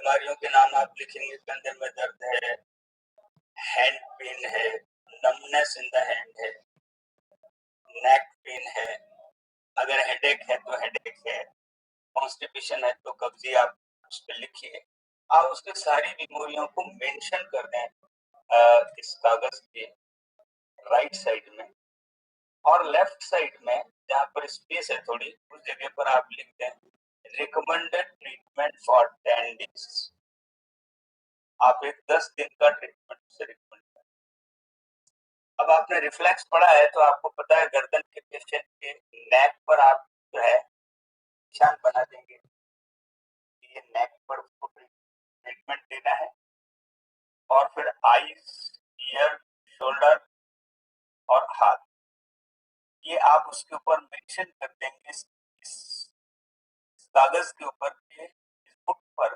बीमारियों के नाम आप लिखेंगे, कंधे में दर्द है, हैंड पेन है, नमनेस इन द हैंड है, नेक पेन है, अगर हेडेक है तो हेडेक है, कॉन्स्टिपेशन है तो कब्जी, आप उस पर लिखिए। आप उसके सारी बीमारियों को मेंशन कर दें इस कागज के राइट साइड में, और लेफ्ट साइड में जहाँ पर स्पेस है थोड़ी, उस जगह पर आप लिख दें रिकमेंडेड ट्रीटमेंट फॉर 10 डेज। आप एक 10 दिन का ट्रीटमेंट से रिकमेंड करें। अब आपने रिफ्लेक्स पढ़ा है तो आपको पता है गर्दन के पेशेंट के नेक पर आप जो है निशान बना देंगे, ये नेक पर उसको ट्रीटमेंट देना है। और फिर आईज, ईयर, शोल्डर और हाथ, ये आप उसके ऊपर मेंशन कर देंगे इस कागज के ऊपर के इस बुक पर,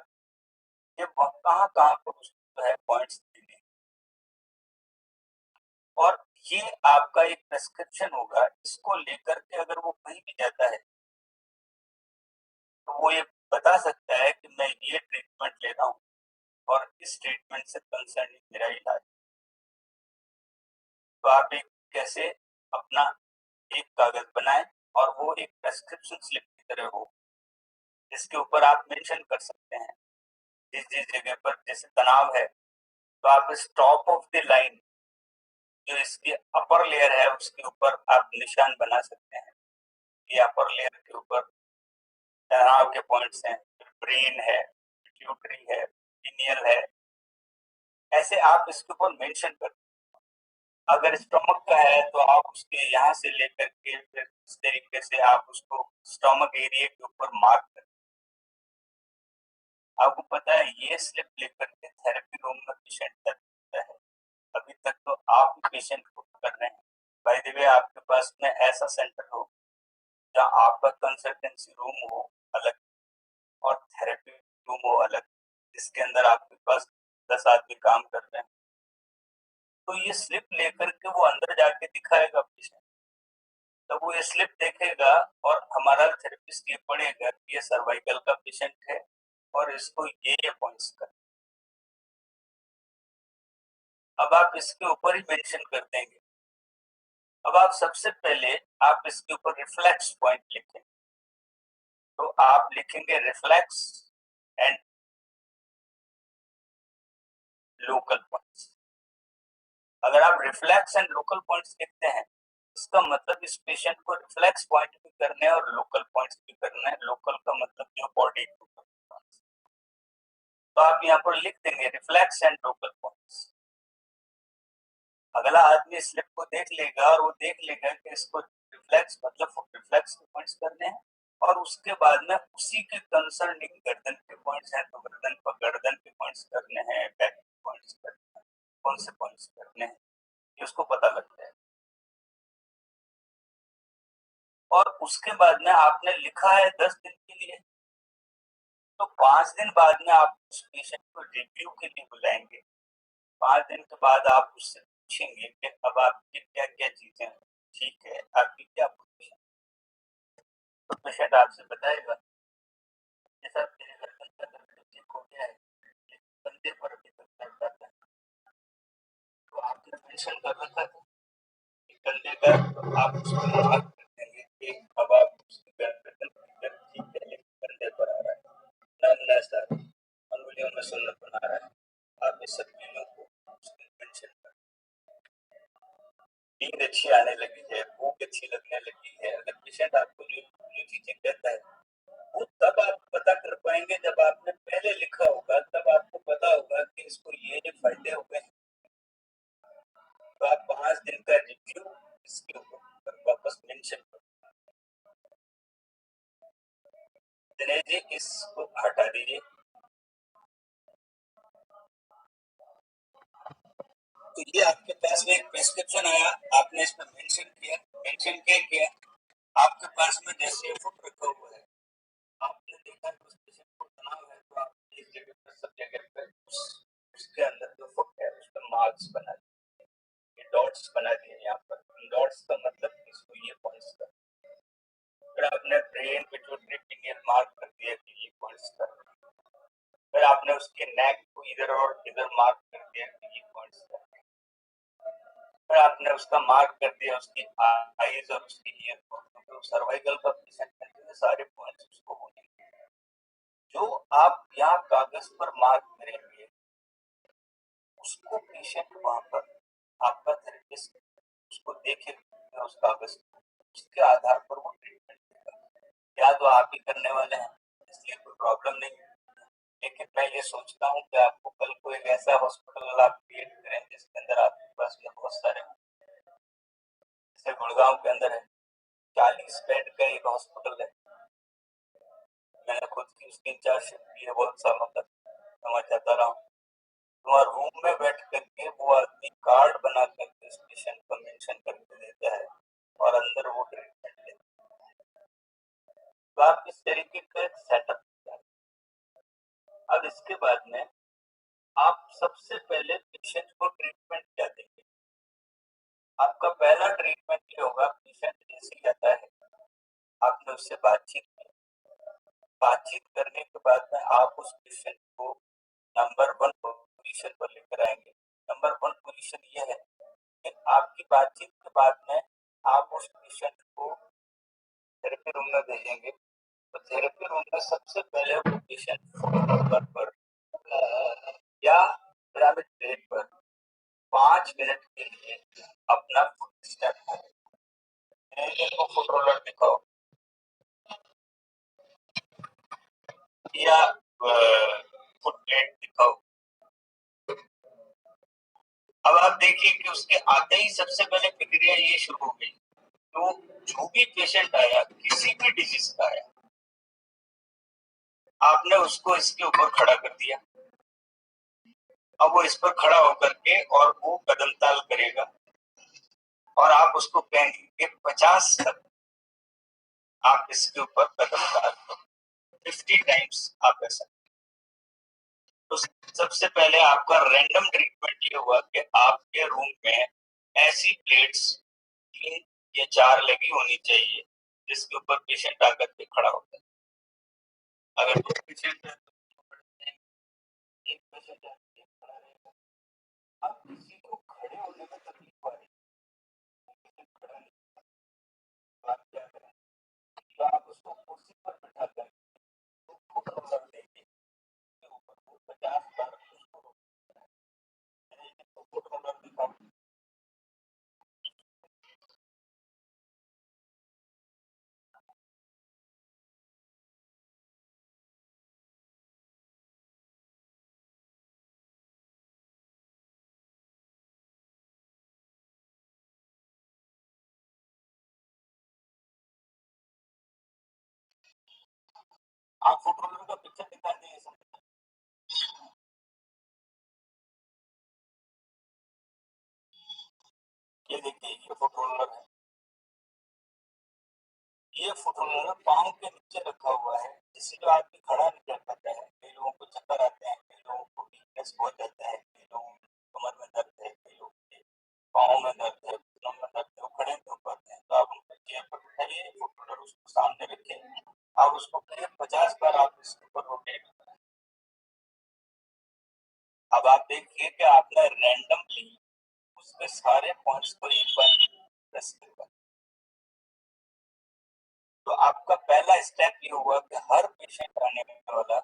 ये कहाँ कहाँ पर उसको है पॉइंट्स देने। और ये आपका एक प्रेस्क्रिप्शन होगा, इसको लेकर के अगर वो कहीं भी जाता है तो वो ये बता सकता है कि मैं ये ट्रीटमेंट ले रहा हूँ और इस ट्रीटमेंट से कंसर्न मेरा इलाज। तो आप एक कैसे अपना एक कागज बनाएं और वो एक प्रेस्क्रिप्शन स्लिप की तरह हो, जिसके ऊपर आप मेंशन कर सकते हैं जिस जिस जगह पर, जैसे तनाव है तो आप इस टॉप ऑफ द लाइन जो इसकी अपर लेयर है उसके ऊपर आप निशान बना सकते हैं। ये अपर लेयर के ऊपर तनाव के पॉइंट्स हैं, ब्रेन है, पिट्यूटरी है, पिनियल है, ऐसे आप इसके ऊपर मेंशन कर। अगर स्टोमक का है तो आप उसके यहाँ से लेकर के फिर इस तरीके से आप उसको स्टोमक एरिया के ऊपर मार्क कर। आपको पता है ये स्लिप लेकर के थेरेपी रूम में पेशेंट करता है, अभी तक तो आप पेशेंट को कर रहे हैं। बाय द वे, आपके पास में ऐसा सेंटर हो जहाँ आपका कंसल्टेंसी रूम हो अलग और थेरेपी रूम हो अलग, जिसके अंदर आपके पास 10 आदमी काम कर रहे हैं, तो ये स्लिप लेकर के वो अंदर जाके दिखाएगा पेशेंट। तो वो ये स्लिप देखेगा और हमारा थेरेपिस्ट ये पढ़ेगा कि ये सर्वाइकल का पेशेंट है और इसको ये पॉइंट्स कर। अब आप इसके ऊपर ही मेंशन कर देंगे। अब आप सबसे पहले आप इसके ऊपर रिफ्लेक्स पॉइंट लिखें, तो आप लिखेंगे रिफ्लेक्स एंड लोकल पॉइंट्स। अगर आप रिफ्लेक्स एंड लोकल पॉइंट्स लिखते हैं, इसका मतलब इस पेशेंट को रिफ्लेक्स पॉइंट भी करने हैं और लोकल पॉइंट्स भी करने हैं। लोकल का मतलब जो बॉडी, तो आप यहाँ पर लिख देंगे रिफ्लेक्स एंड लोकल पॉइंट्स। अगला आदमी स्लिप को देख लेगा और वो देख लेगा कि इसको रिफ्लेक्स मतलब रिफ्लेक्स के पॉइंट्स करने हैं, और उसके बाद में उसी के कंसर्निंग गर्दन के पॉइंट्स हैं तो गर्दन पर गर्दन के पॉइंट्स करने हैं, बैक के पॉइंट्स करने हैं, कौन से पॉइंट्स करने हैं ये उसको पता लगता है। और उसके बाद में आपने लिखा है 10 दिन के लिए, तो 5 दिन बाद में आप उस पेशेंट को रिव्यू के लिए बुलाएंगे। 5 दिन के बाद आप उससे पूछेंगे कि अब आपकी क्या क्या चीजें ठीक है, आपकी क्या पोजीशन। तो पेशेंट आपसे बताएगा जैसा मेरे गर्दन का दर्द ठीक हो गया है, कंधे पर अभी तक दर्द आता है, तो आपने मेंशन कर रखा था कि कंधे का, तो आप उसको मार्क कर देंगे कि अब आप उसकी गर्दन ठीक है लेकिन कंधे पर आ रहा है, नमनेस आ रही है, अंगुलियों में सुन्नपन आ रहा है, आप इस सब चीजों को उसमें मेंशन कर। नींद अच्छी आने लगी है, भूख अच्छी लगने लगी है, अगर पेशेंट आपको जो चीजें कहता है वो तब आप पता कर पाएंगे जब आपने पहले लिखा होगा, तब आपको पता होगा कि इसको ये फायदे हो गए। तो आप 5 दिन का रिव्यू इसके ऊपर वापस मेंशन करो। दिनेश जी इसको हटा दीजिए। तो ये आपके पास में एक प्रेस्क्रिप्शन आया, आपने इसमें मेंशन किया, आपके पास में जैसे फुट रखा हुआ है, आपने देखा कि उस पेशेंट को तनाव है, तो आप इस जगह पर सब जगह पर उसके अंदर जो फुट है उस पर मार्क्स बना दिए, डॉट्स बना दिए। यहाँ पर डॉट्स का मतलब इसको ये पॉइंट्स का, फिर आपने ब्रेन पिट्यूटरी पिनियल मार्क कर दिया कि ये पॉइंट्स का। फिर आपने उसके नेक को इधर और इधर मार्क कर दिया कि ये पॉइंट्स है। फिर आपने उसका मार्क कर दिया उसकी आईज और उसकी ईयर को, तो सर्वाइकल का पेशेंट सारे पॉइंट्स उसको हो जाएंगे। जो आप यहाँ कागज पर मार्क करेंगे उसको पेशेंट वहां पर आपका थेरेपिस्ट उसको देखेगा उस कागज को, उसके आधार पर वो ट्रीटमेंट देगा। या तो आप ही करने वाले हैं इसलिए कोई प्रॉब्लम नहीं है, लेकिन मैं ये सोचता हूँ कि आपको कल को एक ऐसा हॉस्पिटल आप क्रिएट करें जिसके अंदर आपके पास में बहुत सारे, जैसे गुड़गांव के अंदर है 40 बेड का एक हॉस्पिटल है, मैंने खुद की उसकी इंचार्जशिप की है बहुत सालों तक, मैं जाता रहा हूँ। वहाँ रूम में बैठ करके वो आदमी कार्ड बना करके उस पेशेंट को मेंशन करके देता है और अंदर वो ट्रीटमेंट लेता है। तो आप इस तरीके का एक सेटअप किया। अब इसके बाद में आप सबसे पहले पेशेंट को ट्रीटमेंट क्या देंगे? आपका पहला ट्रीटमेंट ये होगा, पेशेंट जैसे ही आता है आपने उससे बातचीत करने के बाद में आप उस पेशेंट को नंबर 1 पोजीशन पर लेकर आएंगे। नंबर 1 पोजीशन ये है कि आपकी बातचीत के बाद में आप उस पेशेंट को थेरेपी रूम में भेजेंगे। तो थेरेपी रूम में सबसे पहले वो पेशेंट फोटो पर या पिरामिड प्लेट पर 5 मिनट के लिए अपना फुट स्टेप करें। को फुट रोलर दिखाओ या फुट प्लेट दिखाओ। अब आप देखिए कि उसके आते ही सबसे पहले प्रक्रिया ये शुरू हो गई। तो जो भी पेशेंट आया किसी भी डिजीज का आया, आपने उसको इसके ऊपर खड़ा कर दिया। अब वो इस पर खड़ा होकर के और वो कदम ताल करेगा और आप उसको कहेंगे कि 50 तक आप इसके ऊपर कदम ताल करो, 50 टाइम्स आप ऐसा। तो सबसे पहले आपका रैंडम ट्रीटमेंट ये हुआ कि आपके रूम में ऐसी प्लेट्स 3 या 4 लगी होनी चाहिए जिसके ऊपर पेशेंट आकर के खड़ा होता है। अगर दो पेशेंट है तो एक पेशेंट है खड़ा रहेगा। अब किसी को खड़े होने में तकलीफ आ रही है, खड़ा नहीं, आप क्या करें? तो आप उसको कुर्सी पर बैठा कर फुट रोलर देंगे उसके ऊपर वो 50 बार उसको रोकना है। फुट रोलर दिखाओ। आप फुट रोलर का पिक्चर दिखा दें ऐसा। ये देखिए ये फुट रोलर है, ये फुट रोलर पाँव के नीचे रखा हुआ है जिससे जो आदमी खड़ा नहीं कर पाता है। कई लोगों को चक्कर आते हैं, कई लोगों को वीकनेस हो जाता है, कई लोगों को कमर में दर्द है, कई लोगों के पाँव में दर्द है, घुटनों में दर्द है, वो खड़े नहीं हो पाते हैं। तो आप उनको चेयर पर बिठाइए, फुट रोलर उसको सामने रखें, आप उसको कहिए 50 बार आप इसके ऊपर रोटेट करें। अब आप देखिए कि आपने रैंडमली उसके सारे पॉइंट्स को एक बार प्रेस किया। तो आपका पहला स्टेप ये हुआ कि हर पेशेंट आने वाला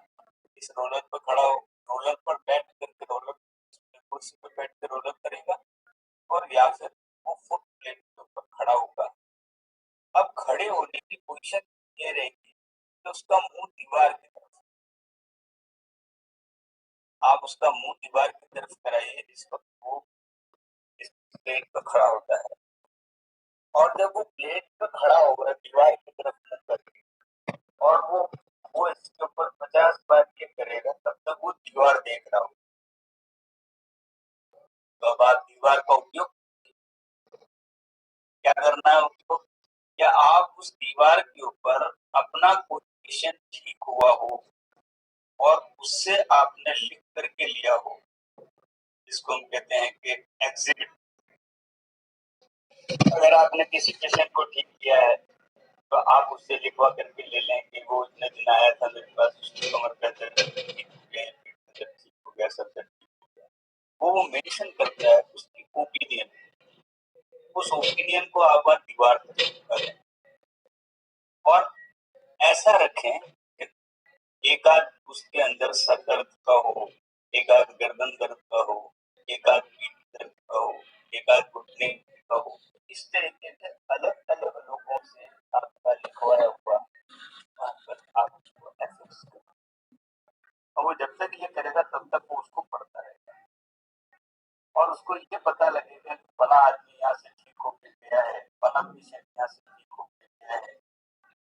इस रोलर पर खड़ा हो, रोलर पर बैठ करके रोलर कुर्सी पर बैठ कर रोलर करेगा और या फिर वो फुट प्लेट के ऊपर खड़ा होगा। अब खड़े होने की पोजीशन ये रहेगी कि उसका मुंह दीवार की तरफ, आप उसका मुंह दीवार की तरफ कराइए जिस वक्त वो इस प्लेट पर खड़ा होता है। और जब वो प्लेट पर खड़ा होगा दीवार की तरफ मुंह करके और वो इसके ऊपर 50 बार ये करेगा तब तक वो दीवार देख रहा हो। तो अब आप दीवार का उपयोग क्या करना है उसको, क्या आप उस दीवार के ऊपर अपना कोई पेशेंट ठीक हुआ हो और उससे आपने लिख करके लिया हो, जिसको हम कहते हैं कि एग्जिट। अगर आपने किसी पेशेंट को ठीक किया है तो आप उससे लिखवा करके ले लें कि वो इतने दिन आया था मेरे पास, उसकी कमर का दर्द ठीक हो गए, पेट में दर्द ठीक हो गया, सब दर्द ठीक हो गया, वो मेंशन करता है उसकी ओपिनियन, उस ओपिनियन को आप दीवार पर चिपका दें और ऐसा रखें कि एक आध उसके अंदर सर दर्द का हो, एक आध गर्दन दर्द का हो, एक आध पीठ दर्द का हो, एक आध घुटने का हो, इस तरीके से अलग अलग लोगों से आपका लिखवाया हुआ आप उसको एक्सेस करें और वो जब तक ये करेगा तब तक वो उसको पढ़ता रहेगा और उसको ये पता लगेगा कि फला आदमी यहाँ से ठीक होकर गया है, फला पेशेंट यहाँ से ठीक होकर गया है,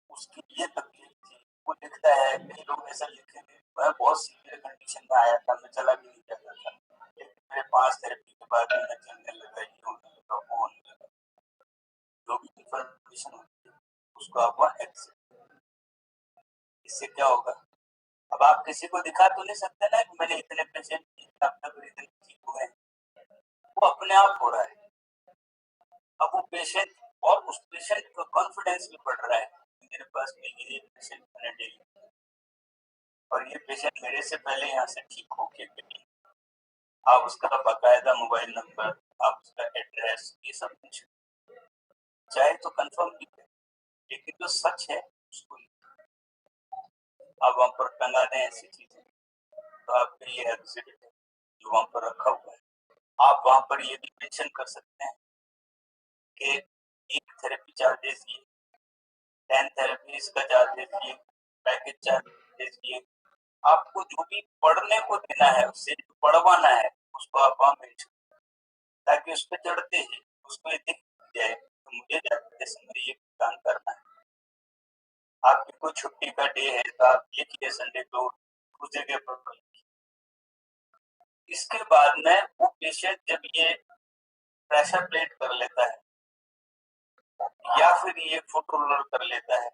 उसकी ये तकलीफ थी, वो लिखता है। कई लोग ऐसा लिखेंगे, मैं बहुत सीवियर कंडीशन में आया था, मैं चला भी नहीं जाता था, लेकिन मेरे 5 थेरेपी के बाद मैं चलने लगा, ये होने लगा, वो होने लगा। जो भी इंफॉर्मेशन होती है उसको आप वहाँ एक्सेप्ट, इससे क्या होगा? अब आप किसी को दिखा तो नहीं सकते ना कि मैंने इतने पेशेंट अब तक इतने ठीक हुए, वो अपने आप हो रहा है। अब वो पेशेंट और उस पेशेंट का कॉन्फिडेंस भी बढ़ रहा है, मेरे पास ये पेशेंट मैंने डेली और ये पेशेंट मेरे से पहले यहाँ से ठीक होके गए। आप उसका बाकायदा मोबाइल नंबर, आप उसका एड्रेस, ये सब कुछ चाहे तो कंफर्म भी करें, लेकिन जो सच है उसको आप वहां पर टंगा दें ऐसी चीजें, तो आपके ये एग्जिबिट है जो वहां पर रखा हुआ है। आप वहां पर ये भी मेंशन कर सकते हैं कि एक थेरेपी चार्जेस ये, 10 थेरेपीज का चार्जेस ये, पैकेज चार्जेस ये, आपको जो भी पढ़ने को देना है, उससे जो पढ़वाना है उसको आप वहां मेंशन, ताकि उस पर चढ़ते ही उसको ये दिख जाए तो मुझे जाते समय ये काम करना है। आपकी कोई छुट्टी का डे है तो आप लिखिए संडे को उस जगह पर। इसके बाद में वो पेशेंट जब ये प्रेशर प्लेट कर लेता है या फिर ये फुट रोलर कर लेता है,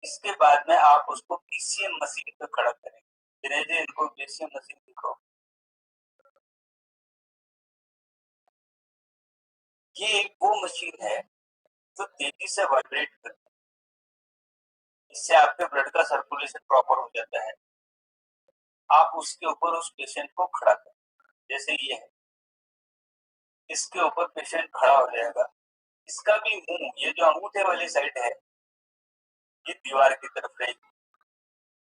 इसके बाद में आप उसको पीसीएम मशीन पे खड़ा करें। धीरे इनको पीसीएम मशीन दिखाओ। ये एक वो मशीन है जो तेजी से वाइब्रेट करती है, इससे आपके ब्लड का सर्कुलेशन प्रॉपर हो जाता है। आप उसके ऊपर उस पेशेंट को खड़ा करें, जैसे ये है, इसके ऊपर पेशेंट खड़ा हो जाएगा। इसका भी मुंह, ये जो अंगूठे वाली साइड है, ये दीवार की तरफ रहेगी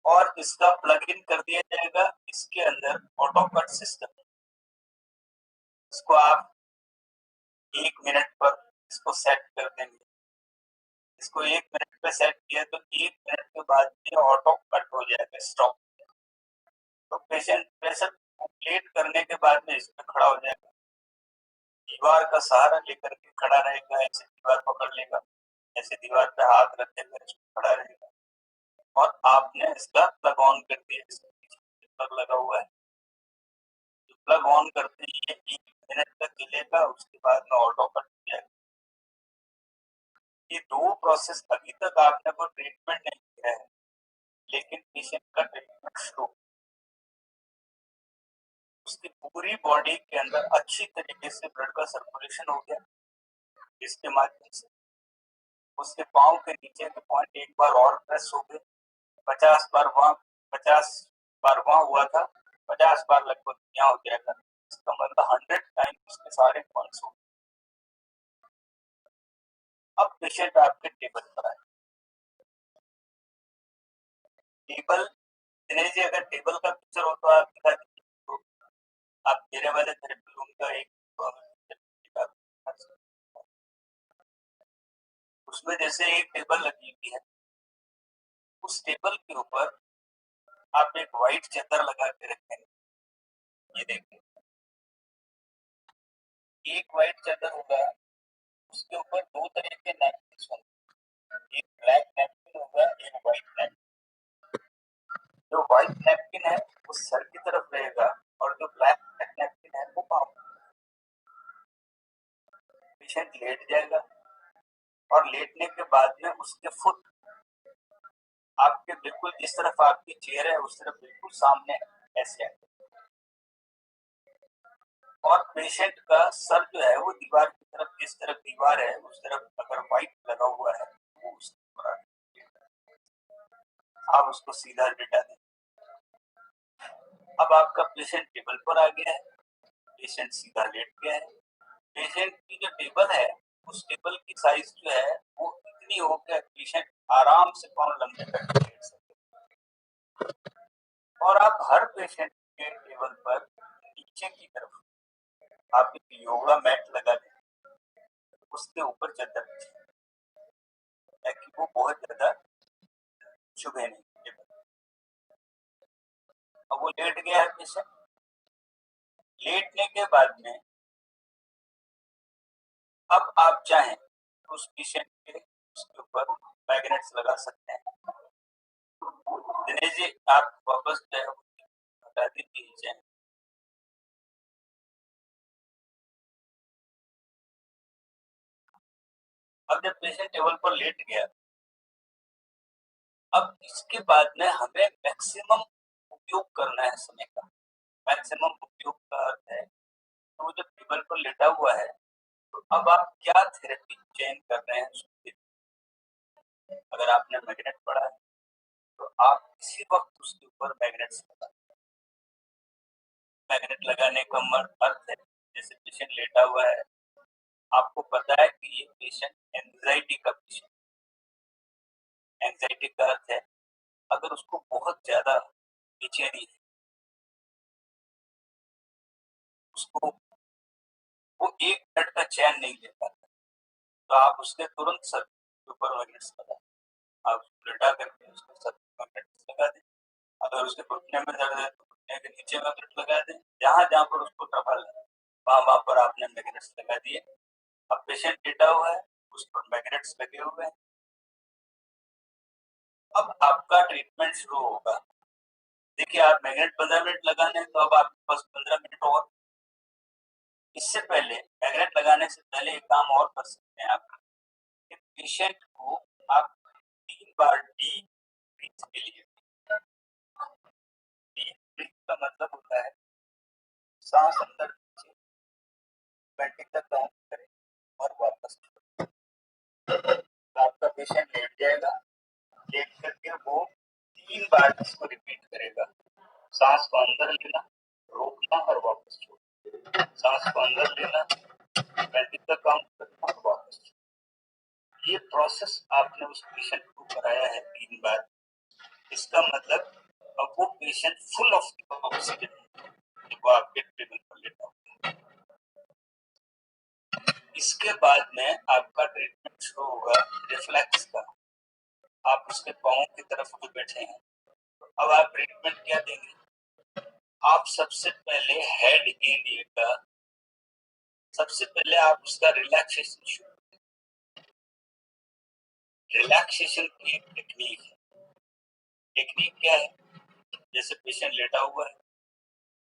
और इसका प्लग इन कर दिया जाएगा इसके अंदर ऑटो कट सिस्टम। इसको आप 1 मिनट पर इसको सेट कर देंगे। इसको 1 मिनट पे सेट किया तो 1 मिनट के बाद ये ऑटो कट हो जाएगा, स्टॉप। तो पेशेंट प्रेशर प्लेट करने के बाद में इसमें खड़ा हो जाएगा, दीवार का सहारा लेकर के खड़ा रहेगा, ऐसे दीवार पकड़ लेगा, ऐसे दीवार पे हाथ रख देकर खड़ा रहेगा और आपने इसका प्लग ऑन कर दिया, इसके पीछे प्लग लगा हुआ है, तो प्लग ऑन करते ही ये 1 मिनट तक चलेगा, उसके बाद में ऑटो कट हो जाएगा। ये दो प्रोसेस अभी तक आपने कोई ट्रीटमेंट नहीं किया है, लेकिन पेशेंट का ट्रीटमेंट शुरू, उसकी पूरी बॉडी के अंदर अच्छी तरीके से ब्लड का सर्कुलेशन हो गया, इसके माध्यम से उसके पाँव के नीचे के पॉइंट एक बार और प्रेस हो गए। 50 बार वहां हुआ था, 50 बार लगभग यहाँ हो जाएगा, इसका मतलब 100 टाइम उसके सारे पॉइंट्स हो। अब पेशेंट आपके टेबल पर आए, टेबल दिनेश जी, अगर टेबल का पिक्चर हो तो आप दिखा दीजिए, तो आप मेरे वाले थेरेपी रूम का एक उसमें जैसे एक टेबल लगी हुई है, उस टेबल के ऊपर आप एक व्हाइट चादर लगा के रखेंगे। ये देखिए, एक व्हाइट चादर होगा, उसके ऊपर दो तरह के नैपकिन होंगे, एक ब्लैक नैपकिन होगा, एक व्हाइट नैपकिन। जो व्हाइट नैपकिन है वो सर की तरफ रहेगा और जो ब्लैक नैपकिन है वो पाँव। पेशेंट लेट जाएगा और लेटने के बाद में उसके फुट आपके बिल्कुल जिस तरफ आपकी चेयर है उस तरफ बिल्कुल सामने ऐसे है, और पेशेंट का सर जो है वो दीवार की तरफ, जिस तरफ दीवार है उस तरफ अगर व्हाइट लगा हुआ है वो उस तरफ आप उसको सीधा लेटा दें। अब आपका पेशेंट टेबल पर आ गया है, पेशेंट सीधा लेट गया है। पेशेंट की जो टेबल है, उस टेबल की साइज जो है वो इतनी हो गया पेशेंट आराम से पाँव लंबे करके लेट सकते। और आप हर पेशेंट के टेबल पर नीचे की तरफ आप एक योगा मैट लगा दें, उसके ऊपर चादर ताकि वो बहुत ज्यादा चुभे नहीं टेबल। अब वो लेट गया है पेशेंट, लेटने के बाद में अब आप चाहें तो उस पेशेंट के उसके ऊपर मैग्नेट्स लगा सकते हैं। दिनेश जी आप वापस जो है बता दीजिए। अब जब पेशेंट टेबल पर लेट गया, अब इसके बाद में हमें मैक्सिमम उपयोग करना है समय का। मैक्सिमम उपयोग का अर्थ है तो वो जब टेबल पर लेटा हुआ है तो अब आप क्या थेरेपी चयन कर रहे हैं उसके। अगर आपने मैग्नेट पढ़ा है तो आप इसी वक्त उसके ऊपर मैग्नेट्स लगा। मैग्नेट लगाने का अर्थ है जैसे पेशेंट लेटा हुआ है, आपको पता है कि ये पेशेंट एंजाइटी का पेशेंट। एंजाइटी का अर्थ है अगर उसको बहुत ज्यादा बेचैनी है, उसको वो एक मिनट का चैन नहीं ले पाता, तो आप उसके तुरंत सर के ऊपर मैग्नेट्स लगा, आप लेटा करके उसके सर पे मैग्नेट्स लगा दें। अगर उसके घुटने में दर्द है तो घुटने के नीचे मैग्नेट लगा दें। जहां जहां पर उसको ट्रबल है वहां पर आपने मैग्नेट्स लगा दिए। अब पेशेंट लेटा हुआ है, उस पर मैग्नेट्स लगे हुए हैं। अब आपका ट्रीटमेंट शुरू होगा। देखिए आप मैग्नेट 15 मिनट लगाने हैं तो अब आपके पास 15 मिनट और। इससे पहले मैग्नेट लगाने से पहले एक काम और कर सकते हैं आप, पेशेंट को आप 3 बार डीप ब्रीथ के लिए, डीप ब्रीथ का मतलब होता है सांस अंदर नीचे 20 तक काउंट करें और वापस तो आपका पेशेंट लेट जाएगा, लेट करके वो 3 बार इसको रिपीट करेगा। सांस को अंदर लेना, रोकना और वापस छोड़ना। सांस को अंदर लेना, 20 तक काउंट करना और वापस छोड़ना। ये प्रोसेस आपने उस पेशेंट को कराया है 3 बार। इसका मतलब अब वो पेशेंट फुल ऑफ ऑक्सीजन है, वो आपके टेबल पर लेटा हुआ है। इसके बाद में आपका ट्रीटमेंट शुरू होगा रिफ्लेक्स का। आप उसके पाँव की तरफ जो बैठे हैं, अब आप ट्रीटमेंट क्या देंगे। आप सबसे पहले हेड एरिया का, सबसे पहले आप उसका रिलैक्सेशन शुरू करें। रिलैक्सेशन की एक टेक्निक है। टेक्निक क्या है, जैसे पेशेंट लेटा हुआ है,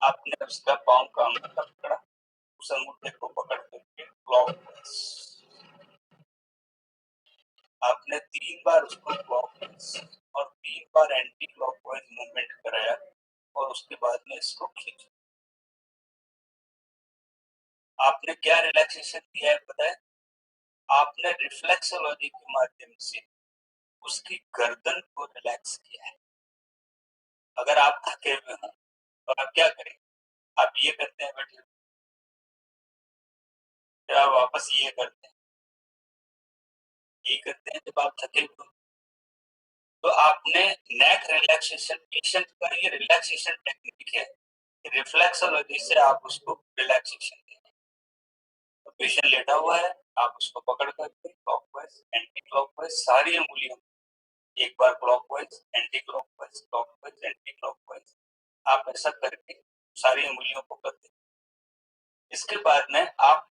आपने उसका पाँव का अंगूठा पकड़ा, उस अंगूठे को पकड़ करके क्लॉकवाइज आपने 3 बार उसको क्लॉकवाइज और 3 बार एंटी क्लॉकवाइज मूवमेंट कराया और उसके बाद में इसको खींचा। आपने क्या रिलैक्सेशन दिया है पता है, आपने रिफ्लेक्सोलॉजी के माध्यम से उसकी गर्दन को रिलैक्स किया है। अगर आप थके हुए हो तो आप क्या करें, आप ये करते हैं बैठे, फिर आप वापस ये करते हैं, ये करते हैं जब आप थके हुए। तो आपने नेक रिलैक्सेशन, पेशेंट का ये रिलैक्सेशन टेक्निक है, रिफ्लेक्सोलॉजी से आप उसको रिलैक्सेशन देंगे। तो पेशेंट लेटा हुआ है, आप उसको पकड़ करके क्लॉकवाइज एंटी क्लॉकवाइज सारी अंगुलियों, एक बार clockwise anticlockwise clockwise anticlockwise, आप ऐसा करके सारी अंगुलियों को कर दें। इसके बाद में आप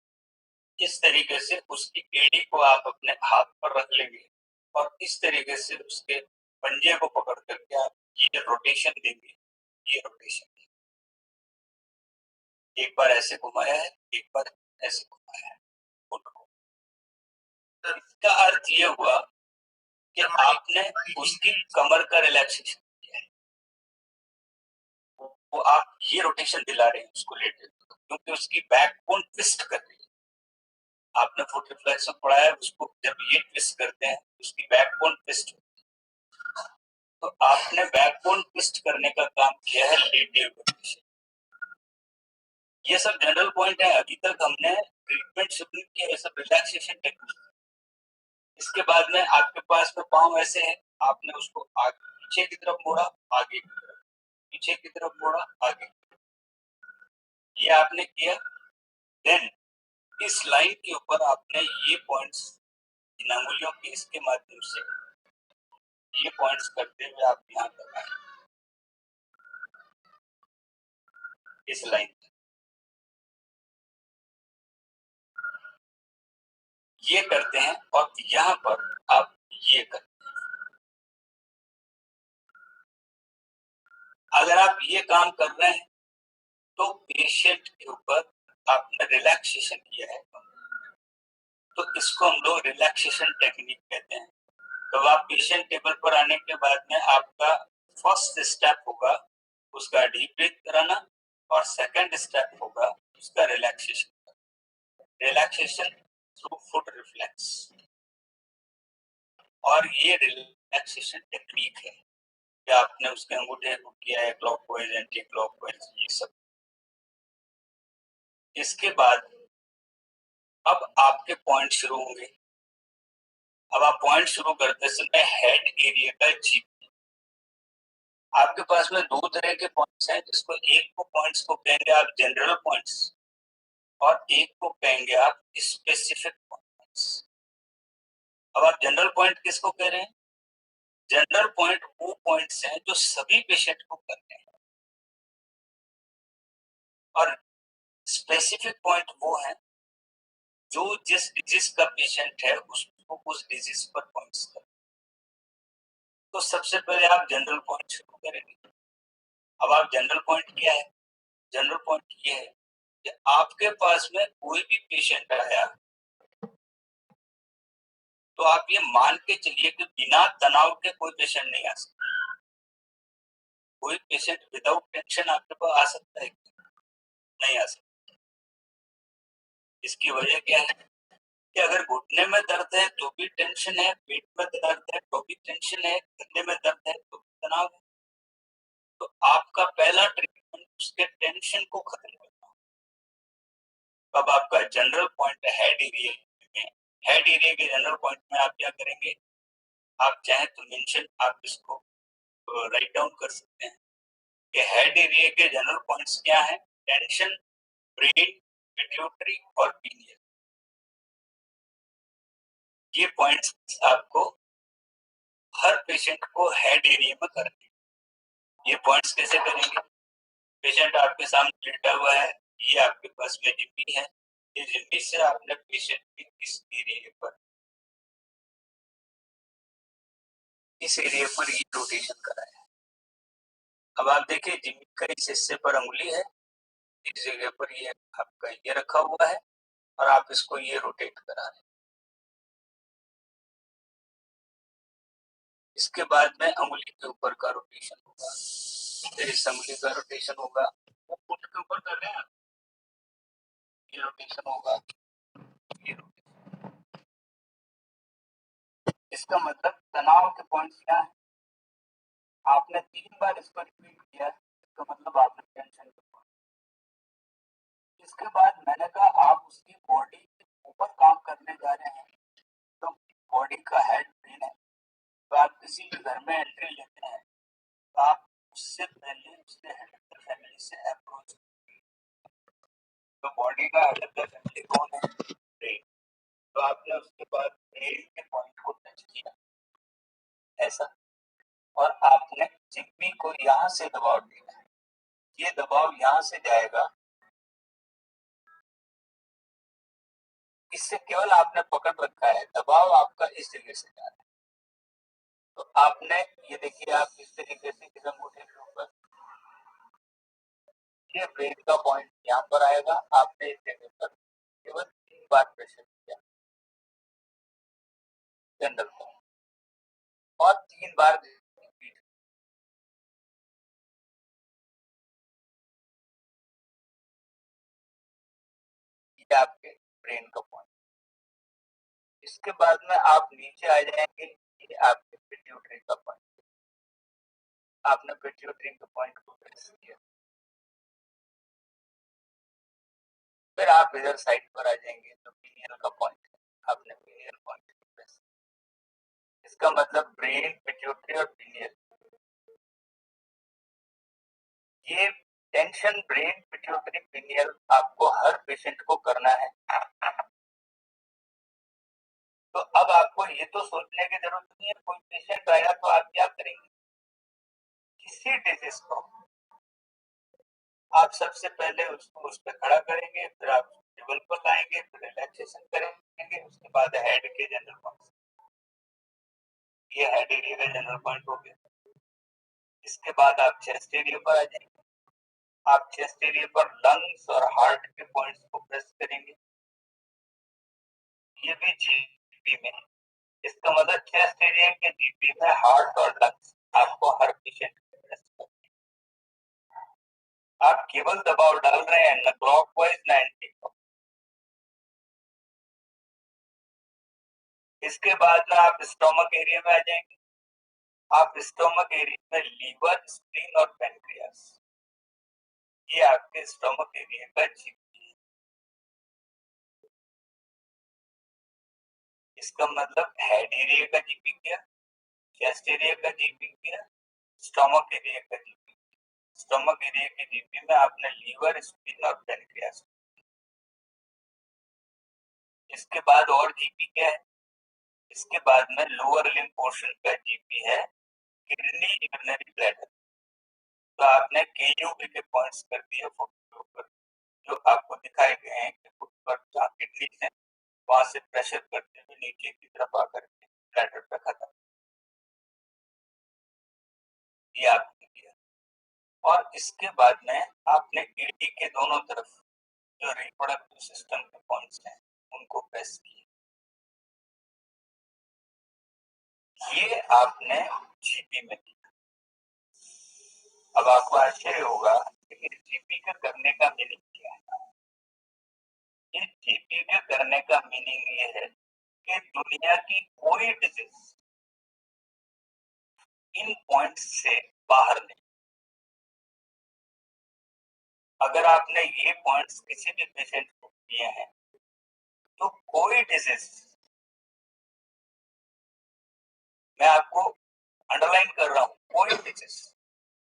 इस तरीके से उसकी एड़ी को आप अपने हाथ पर रख लेंगे और इस तरीके से उसके पंजे को पकड़ करके आप ये रोटेशन देंगे। ये रोटेशन एक बार ऐसे घुमाया है, एक बार ऐसे घुमाया है। तो इसका अर्थ ये हुआ कि आपने उसकी कमर का रिलैक्सेशन किया है, वो आप ये रोटेशन दिला रहे हैं उसको लेटे, क्योंकि उसकी बैक बोन ट्विस्ट कर रही है। आपने फुट रिफ्लेक्शन पढ़ा है, उसको जब ये ट्विस्ट करते हैं उसकी बैक बोन ट्विस्ट, तो आपने बैकबोन ट्विस्ट करने का काम किया है लेटिव रोटेशन। ये सब जनरल पॉइंट है। अभी तक हमने ट्रीटमेंट शुरू किया है, सब रिलैक्सेशन टेक्निक। इसके बाद में आपके पास में पाँव ऐसे है, आपने उसको आगे पीछे की तरफ मोड़ा, आगे की तरफ, पीछे की तरफ मोड़ा, आगे, ये आपने किया। देन इस लाइन के ऊपर आपने ये पॉइंट्स इन अंगुलियों के इसके माध्यम से ये पॉइंट्स करते हुए आप यहाँ तक आए, इस लाइन ये करते हैं और यहाँ पर आप ये करते हैं। अगर आप ये काम कर रहे हैं तो पेशेंट के ऊपर आपने रिलैक्सेशन किया है, तो इसको हम लोग रिलैक्सेशन टेक्निक कहते हैं। तो आप पेशेंट टेबल पर आने के बाद में आपका फर्स्ट स्टेप होगा उसका डीप ब्रीथ कराना और सेकंड स्टेप होगा उसका relaxation, relaxation through foot reflex. और ये रिलैक्सेशन टेक्निक है कि आपने उसके अंगूठे को किया है क्लॉकवाइज, एंटी क्लॉकवाइज, ये सब। इसके बाद अब आपके पॉइंट शुरू होंगे। अब आप पॉइंट शुरू करते समय हेड एरिया का जी, आपके पास में दो तरह के पॉइंट्स हैं, जिसको एक को पॉइंट्स को कहेंगे आप जनरल पॉइंट्स और एक को कहेंगे आप स्पेसिफिक पॉइंट्स। अब आप जनरल पॉइंट किसको कह रहे हैं? जनरल पॉइंट वो पॉइंट्स हैं जो सभी पेशेंट को करते हैं, और स्पेसिफिक पॉइंट वो है जो जिस डिजीज का पेशेंट है उसको उस डिजीज पर पॉइंट्स कर। तो सबसे पहले आप जनरल पॉइंट शुरू करेंगे। अब आप जनरल पॉइंट क्या है? जनरल पॉइंट ये है कि आपके पास में कोई भी पेशेंट आया तो आप ये मान के चलिए कि बिना तनाव के कोई पेशेंट नहीं आ सकता। कोई पेशेंट विदाउट टेंशन आपके पास आ सकता है? नहीं आ सकता। इसकी वजह क्या है कि अगर घुटने में दर्द है तो भी टेंशन है, पेट में दर्द है तो भी टेंशन है, कंधे में दर्द है तो भी तनाव है। तो आपका पहला ट्रीटमेंट उसके टेंशन को खत्म करना। अब आपका जनरल पॉइंट है हेड एरिया में। हेड एरिया के जनरल पॉइंट में आप क्या करेंगे? आप चाहे तो मेंशन आप इसको राइट डाउन कर सकते हैं कि हेड एरिया के जनरल पॉइंट्स क्या हैं? टेंशन, ब्रेन, पिट्यूटरी और पीनियल। ये पॉइंट्स आपको हर पेशेंट को हेड एरिया में करने। ये पॉइंट्स कैसे करेंगे? पेशेंट आपके सामने लेटा हुआ है, ये आपके पास में जिम्मी है, ये जिम्मी से आपने पेशेंट की इस एरिया पर ये रोटेशन कराया। अब आप देखिए जिम्मी का इस हिस्से पर अंगुली है, इस जगह पर ये आपका ये रखा हुआ है और आप इसको ये रोटेट करा रहे हैं। इसके बाद में अंगुली के ऊपर का रोटेशन होगा, फिर इस अंगुली का रोटेशन होगा, वो फुट के ऊपर कर रहे हैं, ये रोटेशन होगा, ये रोटेशन। इसका मतलब तनाव के पॉइंट्स क्या है? आपने 3 बार इसको रिपीट किया, इसका मतलब आपने टेंशन के पॉइंट। इसके बाद मैंने कहा आप उसकी बॉडी के ऊपर काम करने जा रहे हैं, तो बॉडी का हेड ब्रेन है। तो आप किसी भी घर में एंट्री लेते हैं तो आप उससे पहले उसके हेड ऑफ द फैमिली से अप्रोच। तो बॉडी का हेड ऑफ द फैमिली कौन है? ब्रेन। तो आपने उसके बाद ब्रेन के पॉइंट को टच किया ऐसा, और आपने जिम्मी को यहाँ से दबाव देना है। ये दबाव यहाँ से जाएगा, इससे केवल आपने पकड़ रखा है, दबाव आपका इस जगह से जा रहा है। तो आपने ये देखिए, आप इस तरीके से किस अंगूठे के ऊपर ये ब्रेन का पॉइंट यहाँ पर आएगा, आपने इस जगह पर केवल 3 बार प्रेशर किया जनरल को, और 3 बार रिपीट। ये आपके ब्रेन का पॉइंट। इसके बाद में आप नीचे आ जाएंगे, ये आपके पिट्यूटरी का पॉइंट। आपने पिट्यूटरी के पॉइंट को प्रेस किया, फिर आप इधर साइड पर आ जाएंगे तो पीनियल का पॉइंट है, आपने पीनियल पॉइंट को प्रेस, इसका मतलब ब्रेन, पिट्यूटरी और पीनियल, ये टेंशन ब्रेन, पिट्यूटरी, पीनियल आपको हर पेशेंट को करना है। तो अब आपको ये तो सोचने की जरूरत नहीं है कोई पेशेंट आया तो आप क्या करेंगे, किसी डिजीज को आप सबसे पहले उसको उस पर खड़ा करेंगे, फिर आप टेबल पर लाएंगे, फिर रिलैक्सेशन करेंगे, उसके बाद हेड के जनरल पॉइंट, ये हेड एरिया का जनरल पॉइंट हो गया। इसके बाद आप चेस्ट एरिया पर आ जाएंगे, आप चेस्ट एरिया पर लंग्स और हार्ट के पॉइंट्स को प्रेस करेंगे, ये भी जीपी में है, इसका मतलब चेस्ट एरिया के जीपी में हार्ट और लंग्स आपको हर पेशेंट को प्रेस करना है। आप केवल दबाव डाल रहे हैं ना क्लॉकवाइज ना एंटी क्लॉक। इसके बाद में आप स्टोमक एरिया में आ जाएंगे, आप स्टोमक एरिया में लीवर, स्प्लीन और पैनक्रियास, ये आपके स्टोमक एरिया का जीपी है। इसका मतलब हेड एरिया का जीपी क्या, चेस्ट एरिया का जीपी क्या, स्टोमक एरिया का जीपी, स्टोमक एरिया के जीपी में आपने लीवर, स्प्लीन और पैनक्रियास। इसके बाद और जीपी क्या है, इसके बाद में लोअर लिम्ब पोर्शन का जीपी है किडनी, यूरिनरी ब्लैडर, तो आपने केयूबी के पॉइंट्स कर दिए फोटो पर, जो आपको दिखाए गए हैं कि ऊपर जहाँ किडनी है वहां से प्रेशर करते हुए नीचे की तरफ आकर के ब्लैडर पे खत्म, ये आपने किया। और इसके बाद में आपने किडनी के दोनों तरफ जो रिप्रोडक्टिव सिस्टम के पॉइंट्स हैं उनको प्रेस किया, ये आपने जीपी में किया। अब आपको आश्चर्य होगा कि जीपी का करने का मीनिंग क्या है। इस जीपी के करने का मीनिंग ये है कि दुनिया की कोई डिजीज इन पॉइंट से बाहर नहीं। अगर आपने ये पॉइंट्स किसी भी पेशेंट को दिए हैं तो कोई डिजीज, मैं आपको अंडरलाइन कर रहा हूं, कोई डिजीज,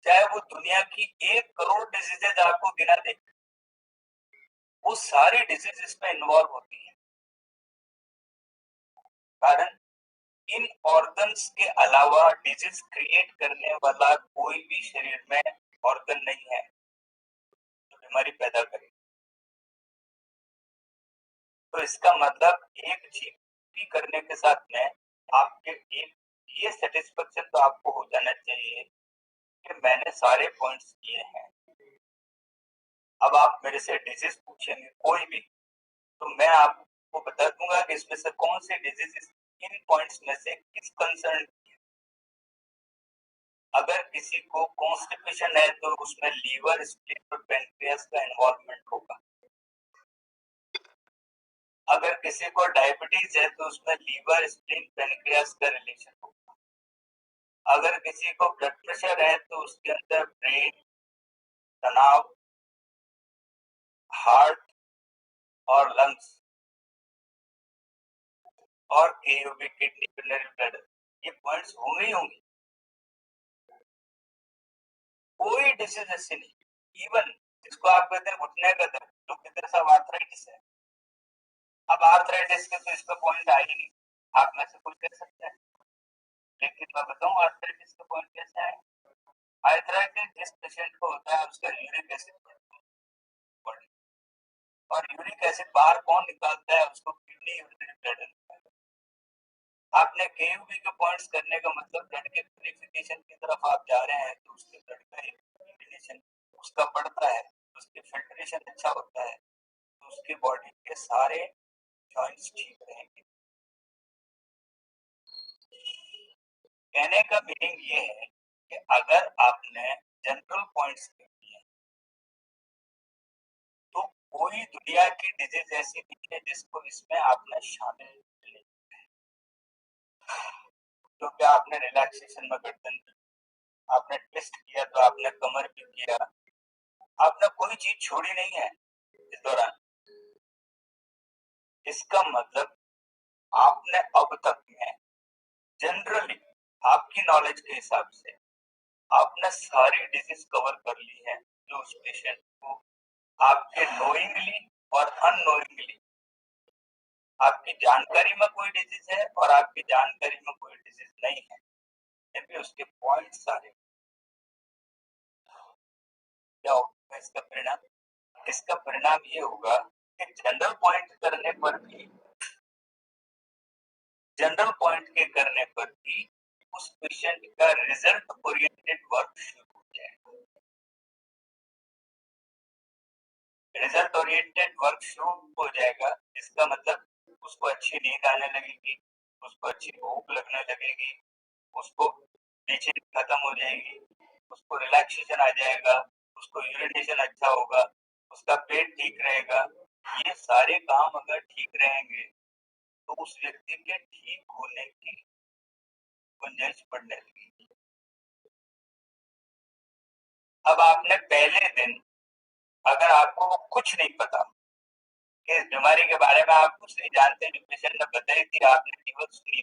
चाहे वो दुनिया की 1 करोड़ डिजीजेज आपको गिना दे, वो सारी डिजीज इसमें इन्वॉल्व होती है। कारण इन ऑर्गन्स के अलावा डिजीज क्रिएट करने वाला कोई भी शरीर में ऑर्गन नहीं है जो बीमारी पैदा करे। तो इसका मतलब एक जीपी करने के साथ में आपके एक ये सेटिस्फेक्शन तो आपको हो जाना चाहिए कि मैंने सारे पॉइंट्स किए हैं। अब आप मेरे से डिजीज पूछेंगे कोई भी, तो मैं आपको बता दूंगा कि इसमें से कौन सी डिजीज इन पॉइंट्स में से किस कंसर्न। अगर किसी को कॉन्स्टिपेशन है तो उसमें लीवर, स्प्लीन और पैनक्रियास का इन्वॉल्वमेंट होगा। अगर किसी को डायबिटीज है तो उसमें लीवर, स्प्लीन, पैनक्रियास का रिलेशन होगा। अगर किसी को ब्लड प्रेशर है तो उसके अंदर ब्रेन, तनाव, हार्ट और लंग्स और केयूबी, किडनी, यूरिनरी ब्लैडर, ये पॉइंट्स होंगे ही होंगे। कोई डिसीज ऐसी नहीं, इवन जिसको आप कहते हैं घुटने का दर्द, तो कितने सब आर्थराइटिस है। अब आर्थराइटिस के तो इसका पॉइंट आ ही नहीं, आप में से कोई कह सकता है, लेकिन मैं बताऊं आर्थराइटिस का पॉइंट कैसा है। आर्थराइटिस जिस पेशेंट को होता है उसका यूरिक एसिड बॉडी, और यूरिक एसिड बाहर कौन निकालता है, उसको किडनी, यूरिनरी ब्लैडर। आपने केयूबी के पॉइंट्स करने का मतलब ब्लड के प्यूरिफिकेशन की तरफ आप जा रहे हैं तो उसके ब्लड का यूरिनेशन उसका बढ़ता है, उसके फिल्ट्रेशन अच्छा होता है, तो उसकी बॉडी के सारे जॉइंट्स ठीक रहेंगे। कहने का मीनिंग ये है कि अगर आपने जनरल पॉइंट्स किए तो कोई दुनिया की डिजीज ऐसी नहीं है जिसको इसमें आपने शामिल नहीं, क्योंकि आपने रिलैक्सेशन में गर्दन, आपने ट्विस्ट किया तो आपने कमर भी किया, आपने कोई चीज छोड़ी नहीं है इस दौरान। इसका मतलब आपने अब तक में जनरली आपकी नॉलेज के हिसाब से आपने सारी डिजीज कवर कर ली है जो उस पेशेंट को आपके नोइंगली और अननोइंगली, आपकी जानकारी में कोई डिजीज है और आपकी जानकारी में कोई डिजीज नहीं है, फिर भी उसके पॉइंट सारे। क्या होगा इसका परिणाम? इसका परिणाम ये होगा कि जनरल पॉइंट के करने पर भी उस पेशेंट का रिजल्ट ओरिएंटेड वर्क शुरू हो जाएगा। रिजल्ट ओरिएंटेड वर्क शुरू हो जाएगा, इसका मतलब उसको अच्छी नींद आने लगेगी, उसको अच्छी भूख लगने लगेगी, उसको नींद खत्म हो जाएगी, उसको रिलैक्सेशन आ जाएगा, उसको यूरिनेशन अच्छा होगा, उसका पेट ठीक रहेगा। ये सारे काम अगर ठीक रहेंगे तो उस व्यक्ति के ठीक होने की गुंजाइश बढ़ने लगेगी। अब आपने पहले दिन, अगर आपको कुछ नहीं पता कि इस बीमारी के बारे में, आप कुछ नहीं जानते, जो पेशेंट ने बताई थी आपने केवल सुनी,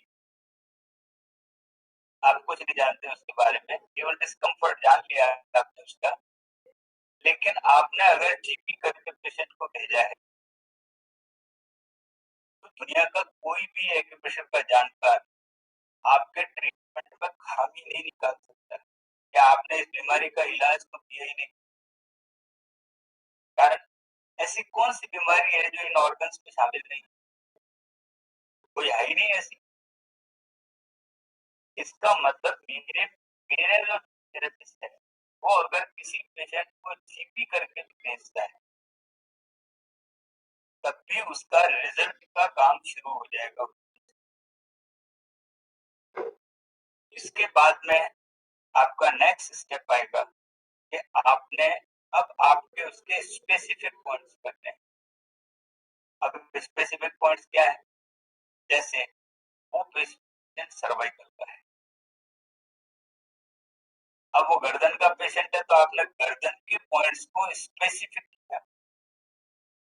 आप कुछ नहीं जानते उसके बारे में, केवल डिस्कम्फर्ट जान लिया आपने उसका, लेकिन आपने अगर जीपी करके पेशेंट को भेजा है तो दुनिया का कोई भी एक्यूप्रेशर का जानकार आपके ट्रीटमेंट में खामी नहीं निकाल सकता कि आपने इस बीमारी का इलाज तो किया ही नहीं। कारण ऐसी कौन सी बीमारी है जो इन ऑर्गन्स में शामिल नहीं, कोई है ही नहीं ऐसी। इसका मतलब मेरे जो थेरेपिस्ट है वो अगर किसी पेशेंट को जीपी करके भेजता है तब भी उसका रिजल्ट का काम शुरू हो जाएगा। इसके बाद में आपका नेक्स्ट स्टेप आएगा कि आपने अब आपके उसके स्पेसिफिक पॉइंट्स करने हैं। अब स्पेसिफिक पॉइंट्स क्या है? जैसे वो पेशेंट सर्वाइकल का है, अब वो गर्दन का पेशेंट है तो आपने गर्दन के पॉइंट्स को स्पेसिफिक किया,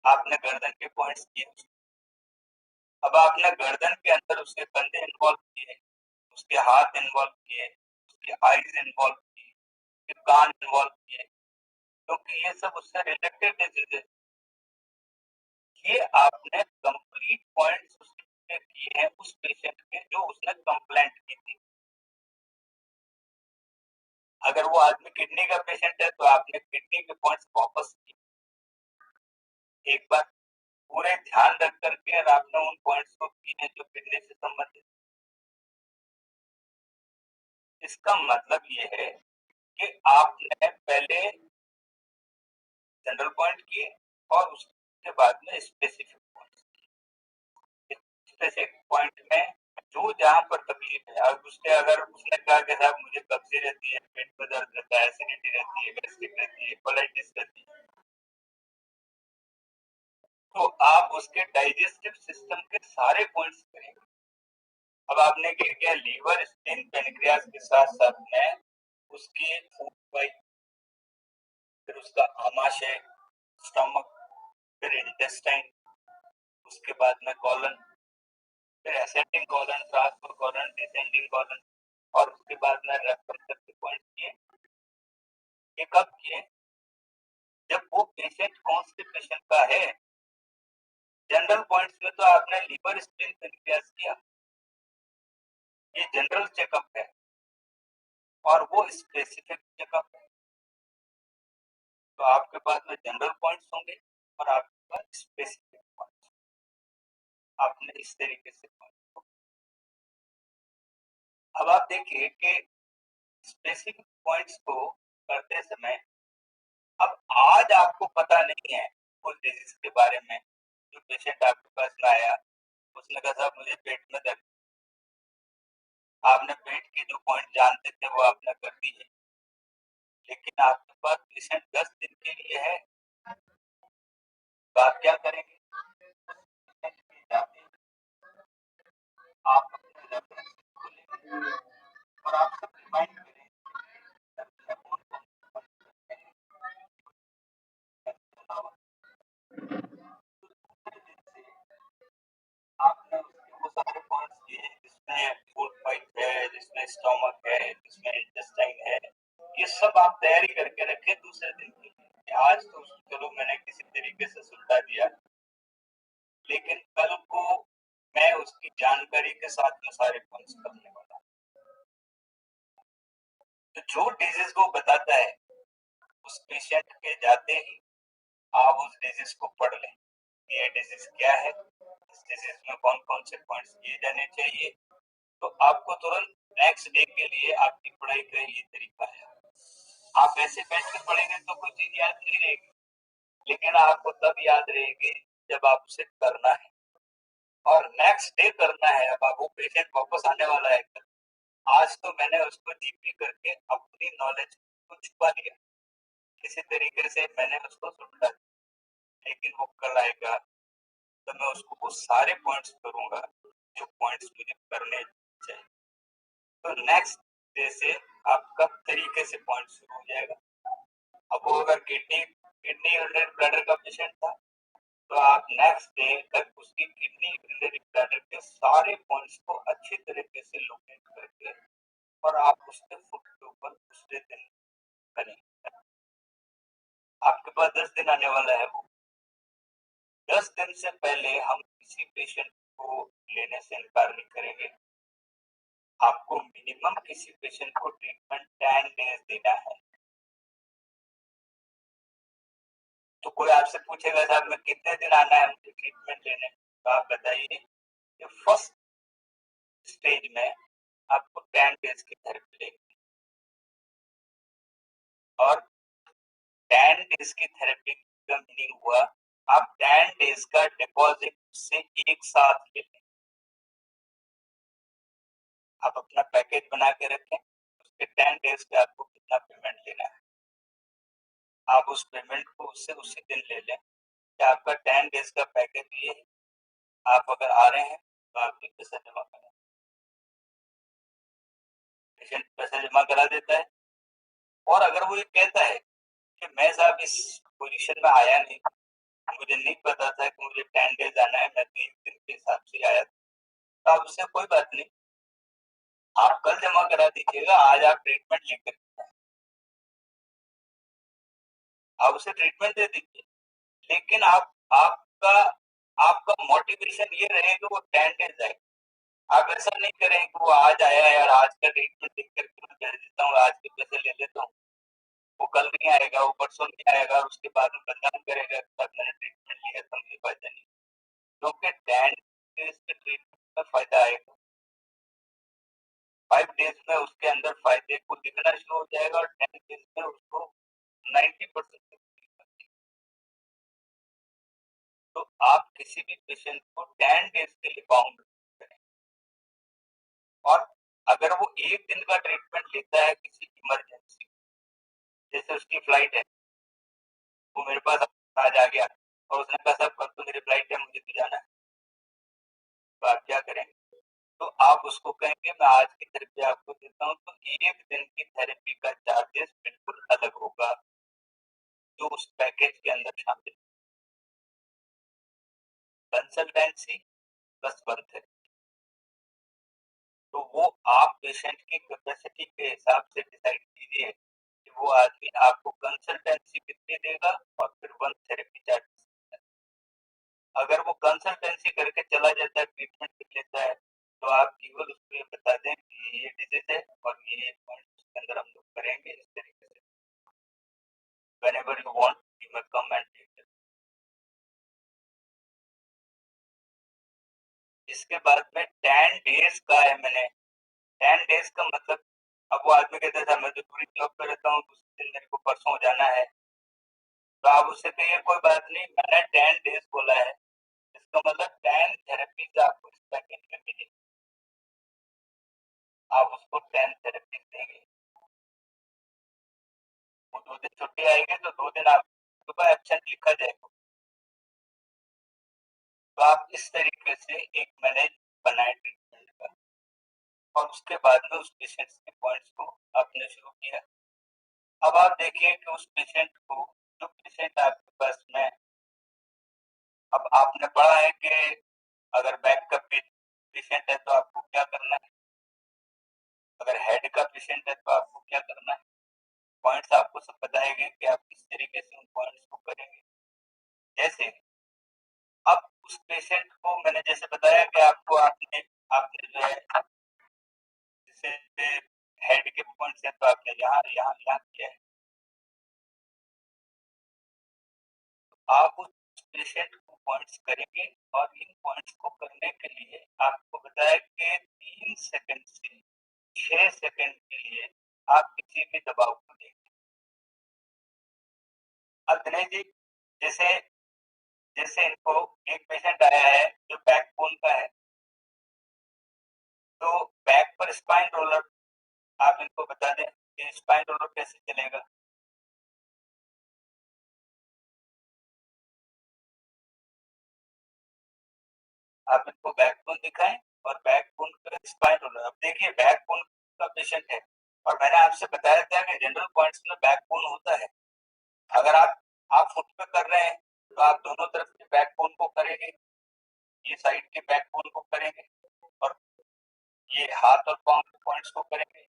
आपने गर्दन के पॉइंट्स किए। अब आपने गर्दन के अंदर उसके कंधे इन्वॉल्व किए, उसके हाथ इन्वॉल्व किए, उसके आईज इन्वॉल्व किए, उसके कान इन्वॉल्व किए, क्योंकि ये सब उससे रिलेटेड डिजीज है। ये आपने कंप्लीट पॉइंट्स उसके किए हैं उस पेशेंट के जो उसने कंप्लेंट की थी। अगर वो आदमी किडनी का पेशेंट है तो आपने किडनी के पॉइंट्स वापस किए, एक बार पूरे ध्यान रख करके आपने उन पॉइंट्स को किए जो किडनी से संबंधित। इसका मतलब ये है कि आपने पहले जनरल पॉइंट किए और उसके बाद में स्पेसिफिक पॉइंट। स्पेसिफिक पॉइंट में जो जहां पर तकलीफ है, अब उसने अगर उसने कहा कि साहब मुझे कब्जी रहती है, पेट में दर्द रहता है, एसिडिटी रहती है, गैस्ट्रिक रहती है, कोलाइटिस रहती है, तो आप उसके डाइजेस्टिव सिस्टम के सारे पॉइंट्स करेंगे। अब आपने क्या किया, लीवर, स्किन, पेनक्रियास के साथ साथ में उसकी फूड पाइप, फिर उसका आमाशय, स्टमक, फिर इंटेस्टाइन, उसके बाद में कॉलन, फिर ascending colon, transfer colon, descending colon, और उसके बाद में रेफर करके पॉइंट किए। ये कब किए? जब वो पेशेंट कॉन्स्टिपेशन का है। जनरल पॉइंट्स में तो आपने लीवर, स्किन, पेनक्रियास किया, ये जनरल चेकअप है, और वो स्पेसिफिक चेकअप है। तो आपके पास में जनरल पॉइंट्स होंगे और आपके पास स्पेसिफिक पॉइंट्स। आपने इस तरीके से पॉइंट। अब आप देखिए कि स्पेसिफिक पॉइंट्स को करते समय, अब आज आपको पता नहीं है उस डिजीज के बारे में, जो पेशेंट आपके पास में आया उसने कहा साहब मुझे पेट में दर्द, आपने पेट के जो पॉइंट जानते थे वो आपने कर दिए, लेकिन आपके पास पेशेंट 10 दिन के लिए है, तो आप क्या करेंगे? आप अपने रेफरेंस खोलेंगे और आप सब रिमाइंड करेंगे जिसमें फूड पाइप है, जिसमें स्टोमक है, जिसमें इंटेस्टाइन है, ये सब आप तैयारी करके रखें दूसरे दिन के लिए। आज तो चलो मैंने किसी तरीके से सुलझा दिया, लेकिन कल को मैं उसकी जानकारी के साथ में सारे पॉइंट्स करने वाला। तो जो डिजीज को बताता है उस पेशेंट के जाते ही आप उस डिजीज को पढ़ लें, ये डिजीज क्या है, इस डिजीज में कौन कौन से पॉइंट्स किए जाने चाहिए, तो आपको तुरंत नेक्स्ट डे के लिए आपकी पढ़ाई का ये तरीका है। आप ऐसे बैठ कर पढ़ेंगे तो कोई चीज याद नहीं रहेगी, लेकिन आपको तब याद रहेगी जब आप उसे करना है और नेक्स्ट डे करना है। अब आप वो पेशेंट वापस आने वाला है, आज तो मैंने उसको डीपी करके अपनी नॉलेज को छुपा दिया, किसी तरीके से मैंने उसको सुलझा दिया, लेकिन वो कल आएगा तो मैं उसको वो सारे पॉइंट्स करूंगा जो पॉइंट्स मुझे करने चाहिए। तो नेक्स्ट डे से आपका तरीके से पॉइंट शुरू हो जाएगा। अब वो अगर किडनी यूरिनरी ब्लैडर का पेशेंट था तो आप नेक्स्ट डे तक उसकी किडनी यूरिनरी ब्लैडर के सारे पॉइंट्स को अच्छी तरीके से लोकेट करके और आप उसके फुट के ऊपर दूसरे दिन करेंगे। आपके पास 10 दिन आने वाला है, वो 10 दिन से पहले हम किसी पेशेंट को लेने से इनकार नहीं करेंगे। आपको मिनिमम किसी पेशेंट को ट्रीटमेंट 10 डेज देना है। तो कोई आपसे पूछेगा साहब मैं कितने दिन आना है मुझे ट्रीटमेंट लेने, तो आप बताइए कि फर्स्ट स्टेज में आपको 10 डेज की थेरेपी लेगी और 10 डेज की थेरेपी का मीनिंग हुआ आप 10 डेज का डिपॉजिट से एक साथ ले लें। आप अपना पैकेज बना के रखें, उसके 10 डेज का आपको कितना पेमेंट लेना है, आप उस पेमेंट को उससे उसी दिन ले लें कि आपका 10 डेज का पैकेज ये है। आप अगर आ रहे हैं तो आप भी पैसा जमा करें, पेशेंट पैसा जमा करा देता है। और अगर वो ये कहता है कि मैं साहब इस पोजीशन में आया नहीं, मुझे नहीं पता था कि मुझे 10 डेज आना है, मैं तो एक दिन के हिसाब से आया था, तो आप उससे कोई बात नहीं, आप कल जमा करा दीजिएगा, आज आप ट्रीटमेंट लेकर आप उसे ट्रीटमेंट दे दीजिए। लेकिन आपका आपका मोटिवेशन ये रहेगा वो 10 डेज आए। आप ऐसा नहीं करें कि वो आज आया है और आज का ट्रीटमेंट देख करके मैं कह देता हूँ आज के पैसे ले लेता हूँ, वो कल नहीं आएगा, वो परसों नहीं आएगा और उसके बाद में बदनाम करेगा मैंने ट्रीटमेंट लिया था मुझे फायदा नहीं, क्योंकि 10 डेज के ट्रीटमेंट में फायदा आएगा, 5 डेज में उसके अंदर फायदे को दिखना शुरू हो जाएगा और 10 डेज में उसको 90% तो आप किसी भी पेशेंट को 10 डेज के लिए बाउंड करें। और अगर वो एक दिन का ट्रीटमेंट लेता है किसी इमरजेंसी, जैसे उसकी फ्लाइट है, वो मेरे पास आज आ गया और उसने कहा साहब कल तो मेरी फ्लाइट है मुझे तो जाना है, तो आप क्या करेंगे? तो आप उसको कहेंगे मैं आज की थेरेपी आपको देता हूँ, तो एक दिन की थेरेपी का चार्जेस बिल्कुल अलग होगा जो उस पैकेज के अंदर शामिल, कंसल्टेंसी प्लस वन थेरेपी। तो वो आप पेशेंट की कैपेसिटी के हिसाब से डिसाइड कीजिए कि वो आदमी आपको कंसल्टेंसी कितनी देगा और फिर वन थेरेपी चार्जेस। अगर वो कंसल्टेंसी करके चला जाता है, ट्रीटमेंट कर लेता है, तो आप केवल उसको ये बता दें कि ये डिजीज है और ये पॉइंट उसके अंदर हम लोग करेंगे इस तरीके से। whenever you want you may come and take it। इसके बाद में 10 डेज का है, मैंने 10 डेज का मतलब अब वो आदमी कहता था मैं तो पूरी जॉब पे रहता हूँ, दूसरे दिन मेरे को परसों जाना है, तो आप उससे कहिए कोई बात नहीं मैंने 10 डेज बोला है, इसका मतलब 10 थेरेपीज आपको इस पैकेज में मिलेगी, आप उसको 10 थेरेपीज देंगे, वो 2 दिन छुट्टी आएगी तो 2 दिन आप सुबह एब्सेंट लिखा जाएगा। तो आप इस तरीके से एक मैनेज बनाए ट्रीटमेंट का और उसके बाद में उस पेशेंट के पॉइंट्स को आपने शुरू किया। अब आप देखिए कि उस पेशेंट को, जो पेशेंट आपके पास में, अब आपने पढ़ा है कि अगर बैक का पेशेंट है तो आपको क्या करना है, अगर हेड का पेशेंट है तो आपको क्या करना है, पॉइंट्स आपको सब बताएंगे कि आप किस तरीके से उन पॉइंट्स को करेंगे। जैसे अब उस पेशेंट को मैंने जैसे बताया कि आपको आपने आपने जो है जैसे हेड के पॉइंट से तो आपने यहाँ यहाँ यहाँ किया है, आप उस पेशेंट को पॉइंट्स करेंगे और इन पॉइंट्स को करने के लिए आपको बताया कि 3 सेकंड से 6 सेकंड के लिए आप किसी भी दबाव को देंगे। अब दिनेश जी जैसे जैसे इनको एक पेशेंट आया है जो बैक बोन का है, तो बैक पर स्पाइन रोलर आप इनको बता दें कि स्पाइन रोलर कैसे चलेगा। आप इनको बैक बोन दिखाएं और बैक बोन का स्पाइन रोलर। अब देखिए बैक बोन का पेशेंट है और मैंने आपसे बताया था कि जनरल पॉइंट्स में बैक बोन होता है। अगर आप फुट पे कर रहे हैं तो आप दोनों तरफ के बैक बोन को करेंगे, ये साइड के बैक बोन को करेंगे और ये हाथ और पांव के पॉइंट्स को करेंगे।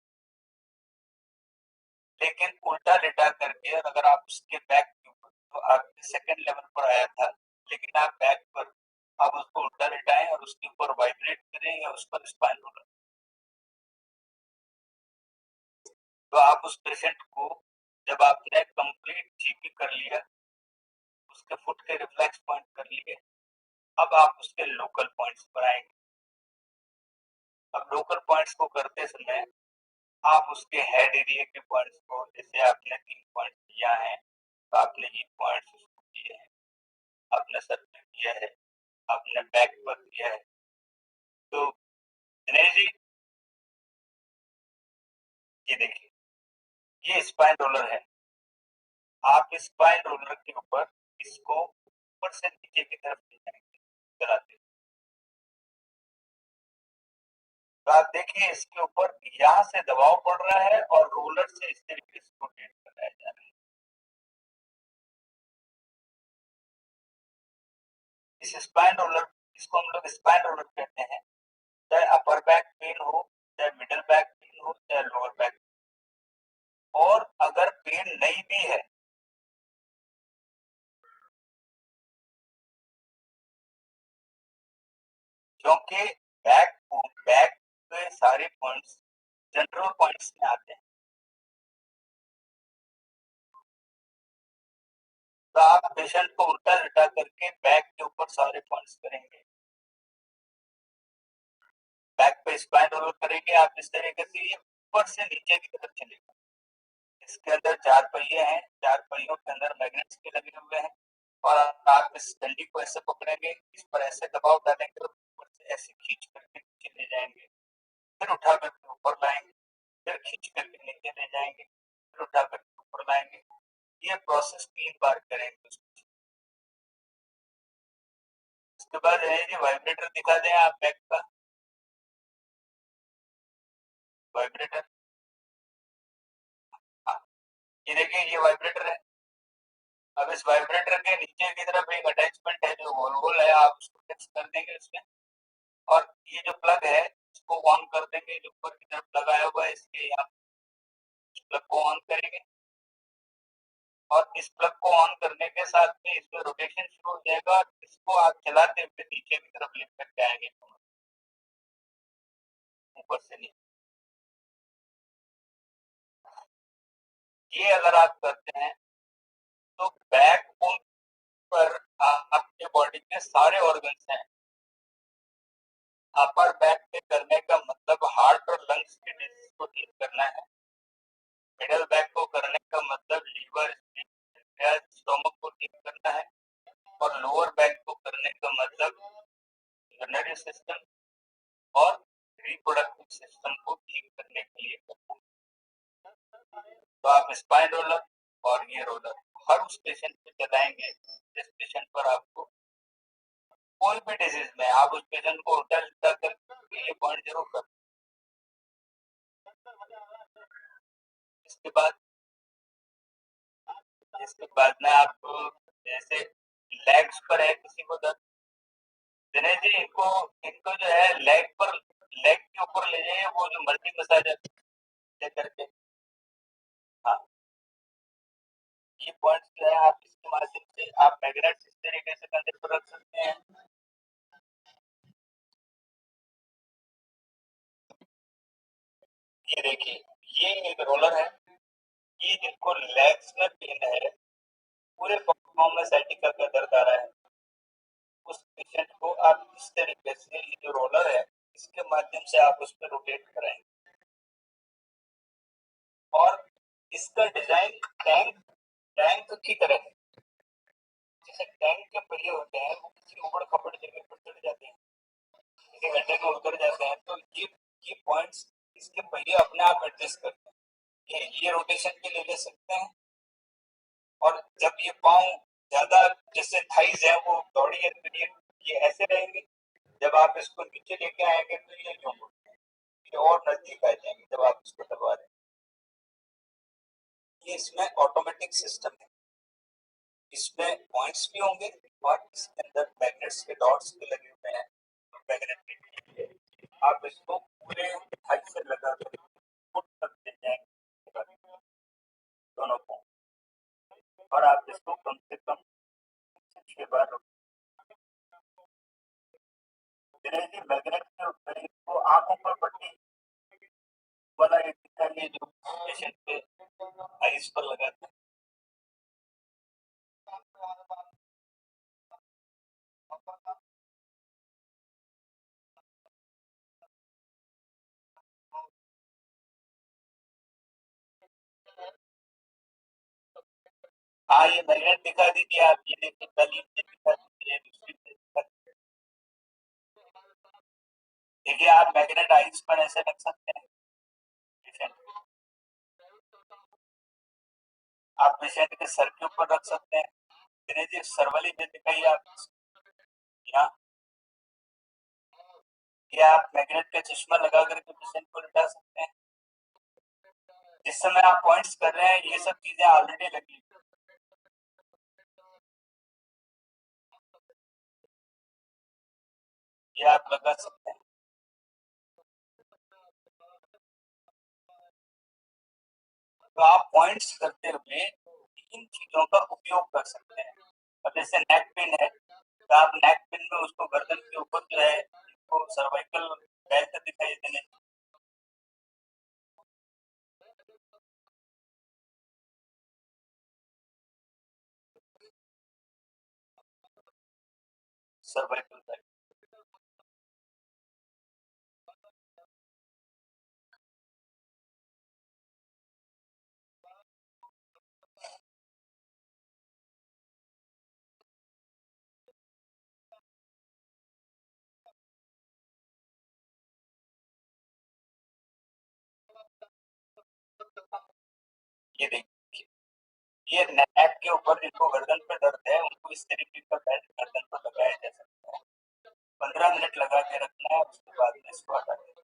लेकिन उल्टा लेटा करके और अगर आप उसके बैक के ऊपर तो आपके सेकंड लेवल पर आया था, लेकिन आप बैक पर आप उसको उल्टा लेटाएं और उसके ऊपर वाइब्रेट करें या उस पर स्पाइन रोलर, तो आप उस पेशेंट को जब आपने कंप्लीट जीपी कर लिया, उसके फुट के रिफ्लेक्स पॉइंट कर लिए, अब आप उसके लोकल पॉइंट्स पर आएंगे। अब लोकल पॉइंट्स को करते समय आप उसके हेड एरिया के पॉइंट्स को, जैसे आपने 3 पॉइंट किया है तो आपने ये पॉइंट्स उसको किए हैं, आपने सर पे किया है, आपने बैक पर किया है। तो दिनेश जी ये देखिए ये स्पाइन रोलर है, आप स्पाइन रोलर के ऊपर इसको ऊपर से नीचे की तरफ ले जाएंगे चलाते, तो आप देखिए इसके ऊपर यहाँ से दबाव पड़ रहा है और रोलर से इस तरीके से रोटेट कराया जा रहा है। इस स्पाइन रोलर, इसको हम लोग स्पाइन रोलर कहते हैं, चाहे अपर बैक पेन हो, चाहे मिडिल बैक पेन हो, चाहे लोअर बैक, और अगर पेन नहीं भी है क्योंकि बैक के सारे पॉइंट्स जनरल पॉइंट्स में आते हैं, तो आप पेशेंट को उल्टा लिटा करके बैक के ऊपर सारे पॉइंट्स करेंगे, बैक पे स्पाइन रोलर करेंगे आप इस तरीके से, ये ऊपर से नीचे की तरफ चलेगा। इसके अंदर 4 पहिए हैं, 4 पहियों के अंदर मैग्नेट्स भी लगे हुए हैं और आप इस डंडी को ऐसे पकड़ेंगे, इस पर ऐसे दबाव डालेंगे और ऊपर से ऐसे खींच करके नीचे ले जाएंगे, फिर उठा करके ऊपर लाएंगे, फिर खींच करके नीचे ले जाएंगे, फिर उठा करके ऊपर लाएंगे। ये प्रोसेस 3 बार करेंगे। उसके बाद ये वाइब्रेटर दिखा दें आप बैक का, वाइब्रेटर, हाँ, ये देखिए ये वाइब्रेटर है। अब इस वाइब्रेटर के नीचे की तरफ एक अटैचमेंट है जो गोल गोल है, आप उसको फिक्स कर देंगे उसमें, और ये जो प्लग है इसको ऑन कर देंगे, जो ऊपर की तरफ प्लग आया हुआ है इसके यहाँ प्लग को ऑन करेंगे और इस प्लग को ऑन करने के साथ में इसमें रोटेशन शुरू हो जाएगा और इसको आप चलाते हुए नीचे की तरफ लेकर के आएंगे ऊपर से नीचे। ये अगर आप करते हैं तो बैक बोन पर आपके बॉडी के सारे ऑर्गन्स हैं। अपर बैक पे करने का मतलब हार्ट और लंग्स के डिजीज को ठीक करना है, मिडल बैक को करने का मतलब लीवर स्टोमक को ठीक करना है, और लोअर बैक को करने का मतलब यूरिनरी सिस्टम और रिप्रोडक्टिव सिस्टम को ठीक करने के लिए करना है। तो आप स्पाइन रोलर और ये रोलर हर उस पेशेंट पे चलाएंगे जिस पेशेंट पर आपको कोई भी डिजीज में आप उस पेशेंट को उल्टा सीधा करके ये पॉइंट जरूर कर। इसके बाद इसके बाद में आपको जैसे लेग्स पर है किसी को दर्द, दिनेश जी इनको इनको जो है लेग के ऊपर ले जाइए, वो जो मल्टी मसाजर लेकर के। हाँ, ये पॉइंट जो है आप इसके माध्यम से आप मैग्नेट इस तरीके से कंधे पर रख सकते हैं। ये देखिए, ये एक रोलर है, ये जिनको लेग्स में पेन है, पूरे पाँव में साइटिका का दर्द आ रहा है, उस पेशेंट को आप इस तरीके से ये जो रोलर है इसके माध्यम से आप उस पर रोटेट कराएंगे। और इसका डिजाइन टैंक की तरह है। जैसे टैंक के पहिए होते हैं वो किसी उबड़ खबड़ जगह पर चढ़ जाते हैं, किसी गड्ढे में उतर जाते हैं, तो ये पॉइंट्स इसके पहिए अपने आप एडजस्ट करते हैं। ये रोटेशन के लिए ले सकते हैं। और जब ये पाँव ज्यादा जैसे थाइज है वो दौड़ी है तो ये ऐसे रहेंगे, जब आप इसको नीचे लेके आएंगे तो ये यूं होंगे, ये और नजदीक आ जाएंगे जब आप इसको दबा दें। ये इसमें ऑटोमेटिक सिस्टम है, इसमें पॉइंट्स भी होंगे और इसके अंदर मैग्नेट्स के डॉट्स भी लगे हुए हैं। मैग्नेट आप इसको पूरे हाइट से लगा कर फुट तक ले जाएंगे दोनों को, और आप इसको कम से कम 6 बार मैग्नेट के ऊपर इसको आंखों पर पट्टी वाला एक दिखाइए जो पेशेंट के आईज पर लगाते हैं। हाँ, ये मैग्नेट दिखा दीजिए आप, ये देखिए पहले ये दिखा दीजिए, दूसरी पे दिखा दीजिए। देखिए आप मैग्नेट आइज पर ऐसे रख सकते हैं पेशेंट, आप पेशेंट के सर के ऊपर रख सकते हैं। धीरे धीरे सर वाली पे दिखाइए आप, यहाँ ये आप मैग्नेट का चश्मा लगा करके पेशेंट को लिटा सकते हैं। जिस समय आप पॉइंट्स कर रहे हैं ये सब चीजें ऑलरेडी लगी, ये आप लगा सकते हैं। तो आप पॉइंट्स करते हुए इन चीजों का उपयोग कर सकते हैं। अब जैसे नेक पिन है तो आप नेक पिन में उसको गर्दन के ऊपर जो है वो सर्वाइकल बेल्ट दिखाई देने, सर्वाइकल बेल्ट। ये देखिए, ये नेक के ऊपर जिनको गर्दन पे दर्द है उनको इस तरीके का बेल्ट गर्दन पर लगाया जा सकता है। 15 मिनट लगा के रखना है, उसके बाद में इसको हटा देना।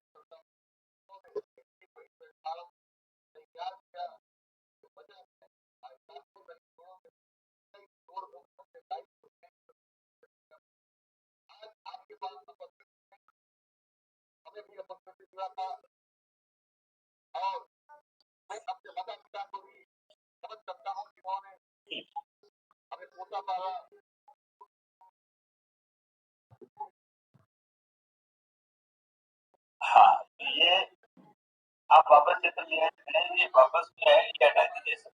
हाँ, तो ये आप वापस से तो ये वापस जो है ये हटा दीजिए सब।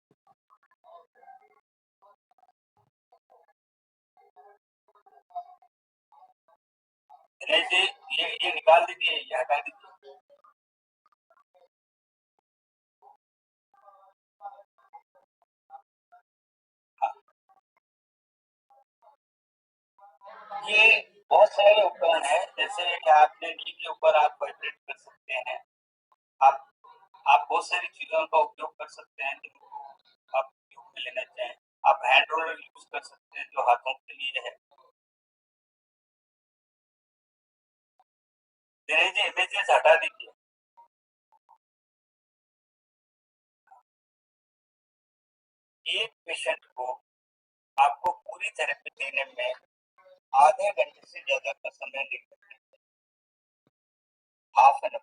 नहीं जी, ये निकाल दीजिए, ये हटा दीजिए। हाँ, ये बहुत सारे उपकरण है, जैसे कि आपने नी के ऊपर आप वाइब्रेट कर सकते हैं, आप आप बहुत सारी चीजों का उपयोग कर सकते हैं जिनको आप उपयोग में लेना चाहें। आप हैंड रोलर यूज कर सकते हैं जो हाथों के लिए है। धीरे धीरे इमेजेस हटा दीजिए। एक पेशेंट को आपको पूरी थेरेपी देने में आधे घंटे से ज्यादा का समय नहीं लगता, हाफ एन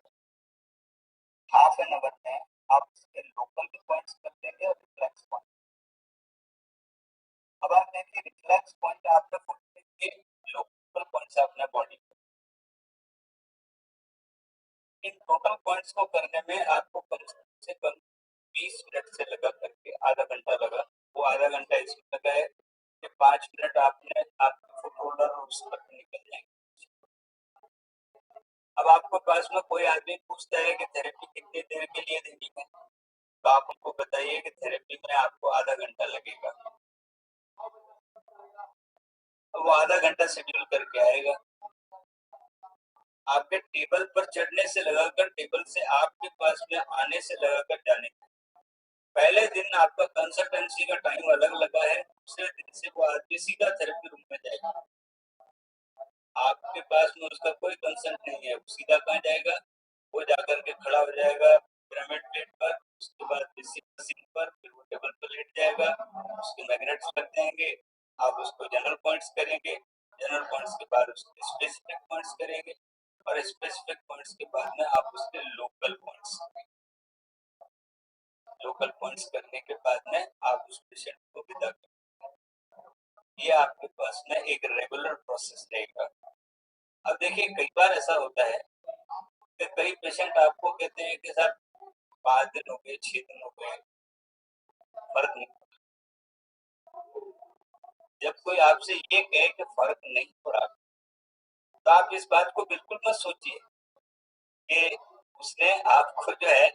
रिलैक्स पॉइंट आपने फुटने के लोकल पॉइंट्स अपने बॉडी पे, इन टोटल पॉइंट्स को करने में आपको कम से कम 20 मिनट से लगा करके आधा घंटा लगा। वो आधा घंटा इसमें लगा है कि 5 मिनट आपने आपके फुट होल्डर और उस पर निकल जाएंगे। अब आपके पास में कोई आदमी पूछता है कि थेरेपी कितनी देर के लिए देनी है, तो आप उनको बताइए कि थेरेपी में आपको आधा घंटा लगेगा। वो आधा घंटा शेड्यूल करके आएगा। आपके टेबल पर चढ़ने से लगाकर टेबल से आपके पास में आने से लगाकर जाने, पहले दिन आपका कंसल्टेंसी का टाइम अलग लगा है, दूसरे दिन से वो आदमी सीधा थेरेपी रूम में जाएगा। आपके पास में उसका कोई कंसल्ट नहीं है, वो सीधा कहाँ जाएगा, वो जाकर के खड़ा हो जाएगा पिरामिड प्लेट पर, उसके बाद मशीन पर, फिर वो टेबल पर लेट जाएगा, उसके मैग्नेट्स लग जाएंगे, आप उसको जनरल पॉइंट्स करेंगे, जनरल पॉइंट्स के बाद उसके स्पेसिफिक पॉइंट्स करेंगे, और स्पेसिफिक पॉइंट्स के बाद में आप उसके लोकल पॉइंट्स करने के बाद में आप उस पेशेंट को विदा करेंगे। ये आपके पास में एक रेगुलर प्रोसेस रहेगा। अब देखिए कई बार ऐसा होता है कि कई पेशेंट आपको कहते हैं कि सर 5 दिन हो गए, 6 दिन हो गए, फर्क नहीं। जब कोई आपसे ये कहे कि फर्क नहीं हो रहा, तो आप इस बात को बिल्कुल मत सोचिए कि उसने आपको जो है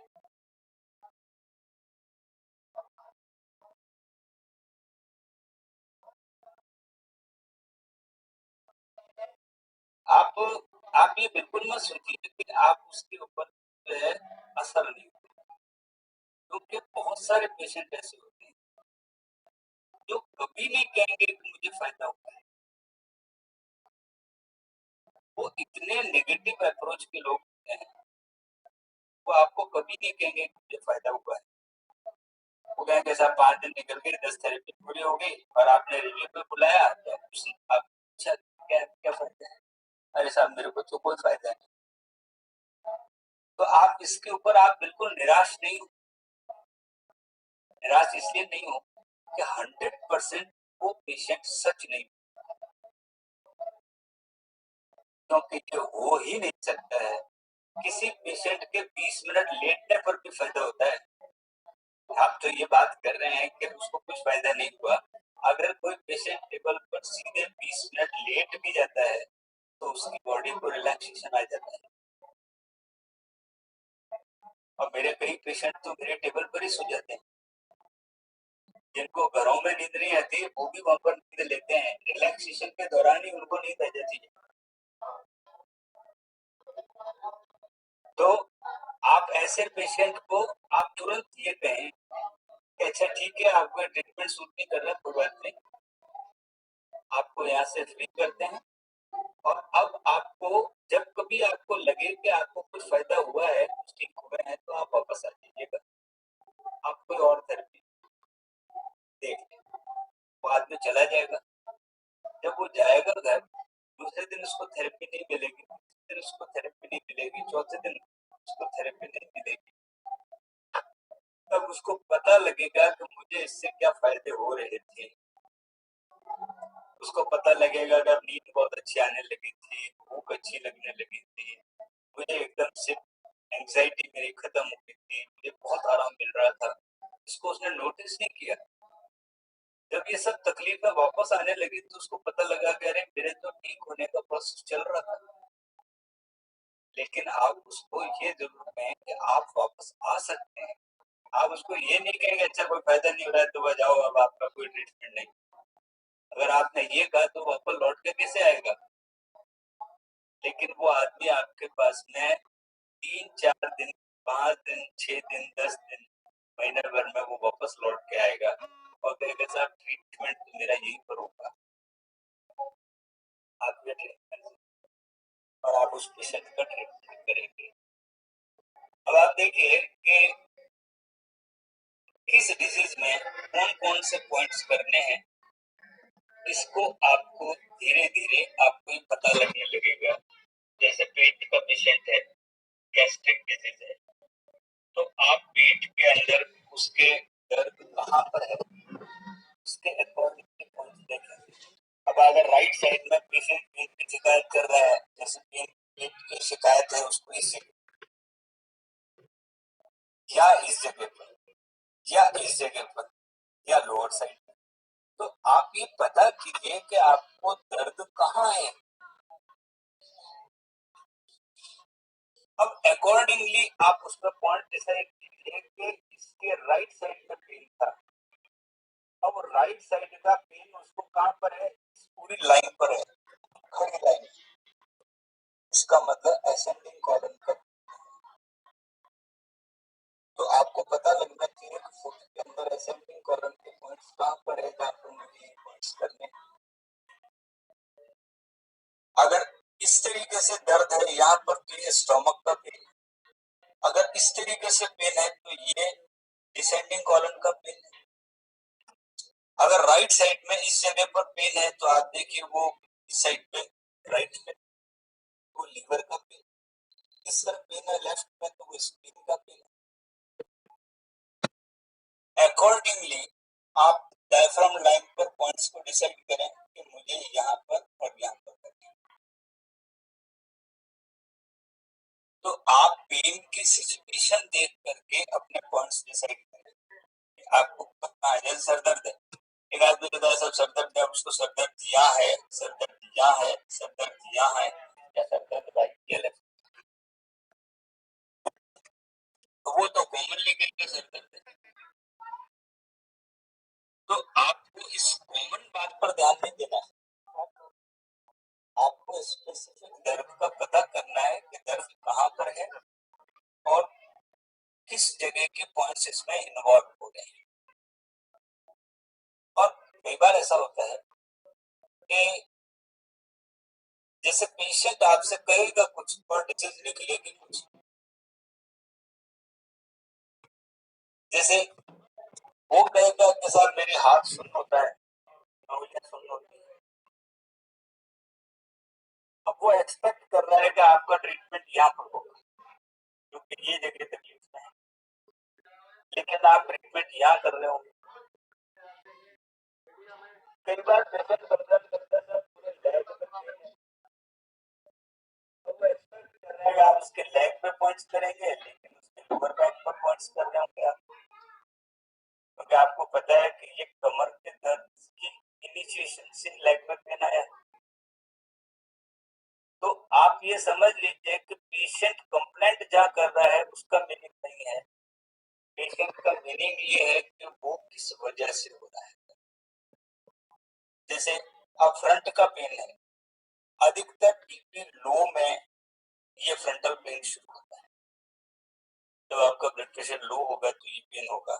आप आप ये बिल्कुल मत सोचिए कि आप उसके ऊपर जो है असर नहीं, क्योंकि बहुत सारे पेशेंट ऐसे होते हैं जो कभी नहीं कहेंगे कि मुझे फायदा हुआ है। वो इतने नेगेटिव अप्रोच के लोग होते हैं, वो आपको कभी नहीं कहेंगे कि मुझे फायदा हुआ है। वो कहेंगे साहब 5 दिन निकल गए, 10 थेरेपी पूरी हो गई और आपने रिव्यू पे बुलाया तो आप अच्छा क्या क्या फायदा है? अरे साहब मेरे को तो कोई फायदा नहीं। तो आप इसके ऊपर आप बिल्कुल निराश नहीं हो। निराश इसलिए नहीं हो कि 100% वो पेशेंट सच नहीं, क्योंकि ये हो ही नहीं सकता है। किसी पेशेंट के 20 मिनट लेटने पर भी फायदा होता है। आप तो ये बात कर रहे हैं कि उसको कुछ फायदा नहीं हुआ। अगर कोई पेशेंट टेबल पर सीधे 20 मिनट लेट भी जाता है तो उसकी बॉडी को रिलैक्सेशन आ जाता है। और मेरे कई पेशेंट तो मेरे टेबल पर ही सो जाते हैं, जिनको घरों में नींद नहीं आती वो भी वहां पर नींद लेते हैं, रिलैक्सेशन के दौरान ही उनको नींद आ जाती है। तो आप ऐसे पेशेंट को आप तुरंत ये कहें कि अच्छा ठीक है आपका ट्रीटमेंट सूट नहीं कर रहा, कोई बात नहीं, आपको यहाँ से फ्री करते हैं, और अब आपको जब कभी आपको लगे कि आपको कुछ फायदा हुआ है, कुछ ठीक हुए हैं, तो आप वापस आ जाइएगा, आप कोई और थेरेपी देख लें। वो आदमी चला जाएगा, जब वो जाएगा घर, दूसरे दिन उसको थेरेपी नहीं मिलेगी, तीसरे दिन उसको थेरेपी नहीं मिलेगी, चौथे दिन उसको थेरेपी नहीं मिलेगी। तब उसको पता लगेगा कि मुझे इससे क्या फायदे हो रहे थे। उसको पता लगेगा कि अब नींद बहुत अच्छी आने लगी थी, भूख अच्छी लगने लगी थी, मुझे एकदम से एंग्जाइटी मेरी खत्म हो गई थी, मुझे बहुत आराम मिल रहा था। इसको उसने नोटिस नहीं किया। जब ये सब तकलीफें वापस आने लगी तो उसको पता लगा कि अरे मेरे तो ठीक होने का प्रोसेस चल रहा था। लेकिन आप उसको ये जरूर कहें कि आप वापस आ सकते हैं। आप उसको ये नहीं कहेंगे अच्छा कोई फायदा नहीं हो रहा है तो वह जाओ, अब आपका कोई ट्रीटमेंट नहीं। अगर आपने ये कहा तो वापस लौट के कैसे आएगा? लेकिन वो आदमी आपके पास में 3-4 दिन, 5 दिन, 6 दिन, 10 दिन, महीने भर में वो वापस लौट के आएगा और कहेगा साहब ट्रीटमेंट तो मेरा यही पर होगा, आपके ट्रीटमेंट, और आप उस पेशेंट का ट्रीटमेंट करेंगे। अब आप देखिए कि किस डिजीज में कौन कौन से पॉइंट्स करने हैं, इसको आपको धीरे धीरे आपको ही पता लगने लगेगा। जैसे पेट का पेशेंट है, गैस्ट्रिक डिजीज है, तो आप पेट के अंदर उसके दर्द कहाँ पर है, उसके अकॉर्डिंग पॉइंट देखेंगे। अब अगर राइट साइड में पेशेंट पेन की शिकायत कर रहा है, जैसे पेट की शिकायत है उसको इस या इस जगह पर या इस जगह पर या लोअर साइड में, तो आप ये पता कीजिए कि आपको दर्द कहाँ है। अब अकॉर्डिंगली आप उस पर पॉइंट डिसाइड कीजिए कि इसके राइट साइड में पेन था। अब राइट साइड का पेन उसको कहां पर है, इस पूरी लाइन पर है, खड़ी लाइन। इसका मतलब असेंडिंग कॉलम का। तो आपको पता लगना चाहिए कि फुट के अंदर असेंडिंग कॉलम के पॉइंट्स कहां पर है, जहां पर मुझे ये पॉइंट्स करने। अगर इस तरीके से दर्द है यहाँ पर तो ये स्टमक का पेन, अगर इस तरीके से पेन है तो ये डिसेंडिंग कॉलम का पेन है। अगर राइट साइड में इस जगह पर पेन है तो आप देखिए वो इस साइड पे राइट में वो लीवर का पेन, इस तरफ पेन है लेफ्ट में तो वो स्प्लीन का पेन है। अकॉर्डिंगली आप डायफ्राम लाइन पर पॉइंट्स को डिसाइड करें कि मुझे यहाँ पर और यहाँ पर करना है। तो आप पेन की सिचुएशन देख करके अपने पॉइंट्स डिसाइड करें। आपको पता है सर दर्द है, एक आदमी कहता है सर दर्द है, उसको सर दर्द यहाँ है, सर दर्द यहाँ है, सर दर्द यहाँ है, या सर दर्द भाई लेफ्ट, तो वो तो कॉमनली कहते सर दर्द है। तो आपको इस कॉमन बात पर ध्यान नहीं देना है, आपको स्पेसिफिक दर्द का पता करना है कि दर्द कहाँ पर है और किस जगह के पॉइंट्स इसमें इन्वॉल्व हो रहे हैं। और कई बार ऐसा होता है कि जैसे पेशेंट आपसे कहेगा कुछ और डिसीज निकलेगी कुछ, जैसे वो कहेगा कि सर मेरे हाथ सुन्न होता है, सुन्न होती है। अब वो एक्सपेक्ट कर रहा है कि आपका ट्रीटमेंट यहाँ पर होगा क्योंकि ये जगह तकलीफ में है, लेकिन आप ट्रीटमेंट यहाँ कर रहे होंगे। कई बार पेशेंट कंसर्न करता है पूरे लेग में पेन है, तो वो एक्सपेक्ट कर रहा है आप उसके लेग पे पॉइंट्स करेंगे लेकिन उसके लोअर बैक पर पॉइंट्स कर रहे होंगे आप, क्योंकि आपको पता है कि ये कमर के दर्द की इनिशिएशन से लेग में पेन आया। तो आप ये समझ लीजिए कि पेशेंट कंप्लेंट जहाँ कर रहा है उसका मीनिंग नहीं है, पेशेंट का मीनिंग ये है कि वो किस वजह से हो रहा है। जैसे अब फ्रंट का पेन है, अधिकतर टीपी लो में ये फ्रंटल पेन शुरू होता है, जब आपका ब्लड प्रेशर लो होगा तो ये पेन होगा,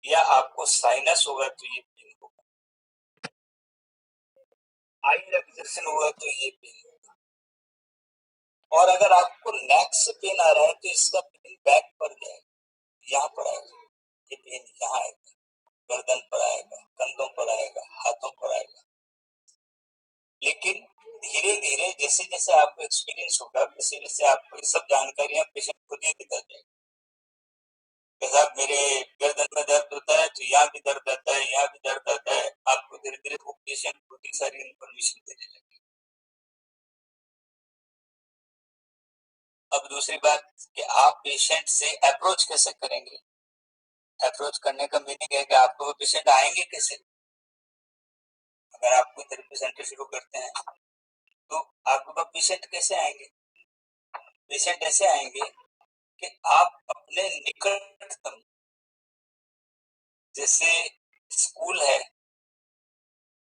या आपको साइनस होगा तो ये पेन होगा, आई एक्सेशन होगा तो ये पेन होगा। और अगर आपको नेक से पेन आ रहा है तो इसका पेन बैक पर जाएगा, यहाँ पर आएगा, ये पेन यहाँ आएगा, गर्दन पर आएगा, कंधों पर आएगा, हाथों पर आएगा। लेकिन धीरे धीरे जैसे जैसे आपको एक्सपीरियंस होगा वैसे वैसे आपको ये सब जानकारियां पेशेंट खुद ही बता जाएगी। साहब मेरे गर्दन में दर्द होता है तो यहाँ भी दर्द आता है, यहाँ भी दर्द आता है, आपको धीरे धीरे वो पेशेंट खुद ही सारी इन्फॉर्मेशन देने लगे। अब दूसरी बात कि आप पेशेंट से अप्रोच कैसे करेंगे। अप्रोच करने का मीनिंग है कि आपको वो पेशेंट आएंगे कैसे। अगर आप कोई थेरेपी सेंटर शुरू करते हैं तो आपके पास पेशेंट कैसे आएंगे। पेशेंट ऐसे आएंगे कि आप अपने निकटतम, जैसे स्कूल है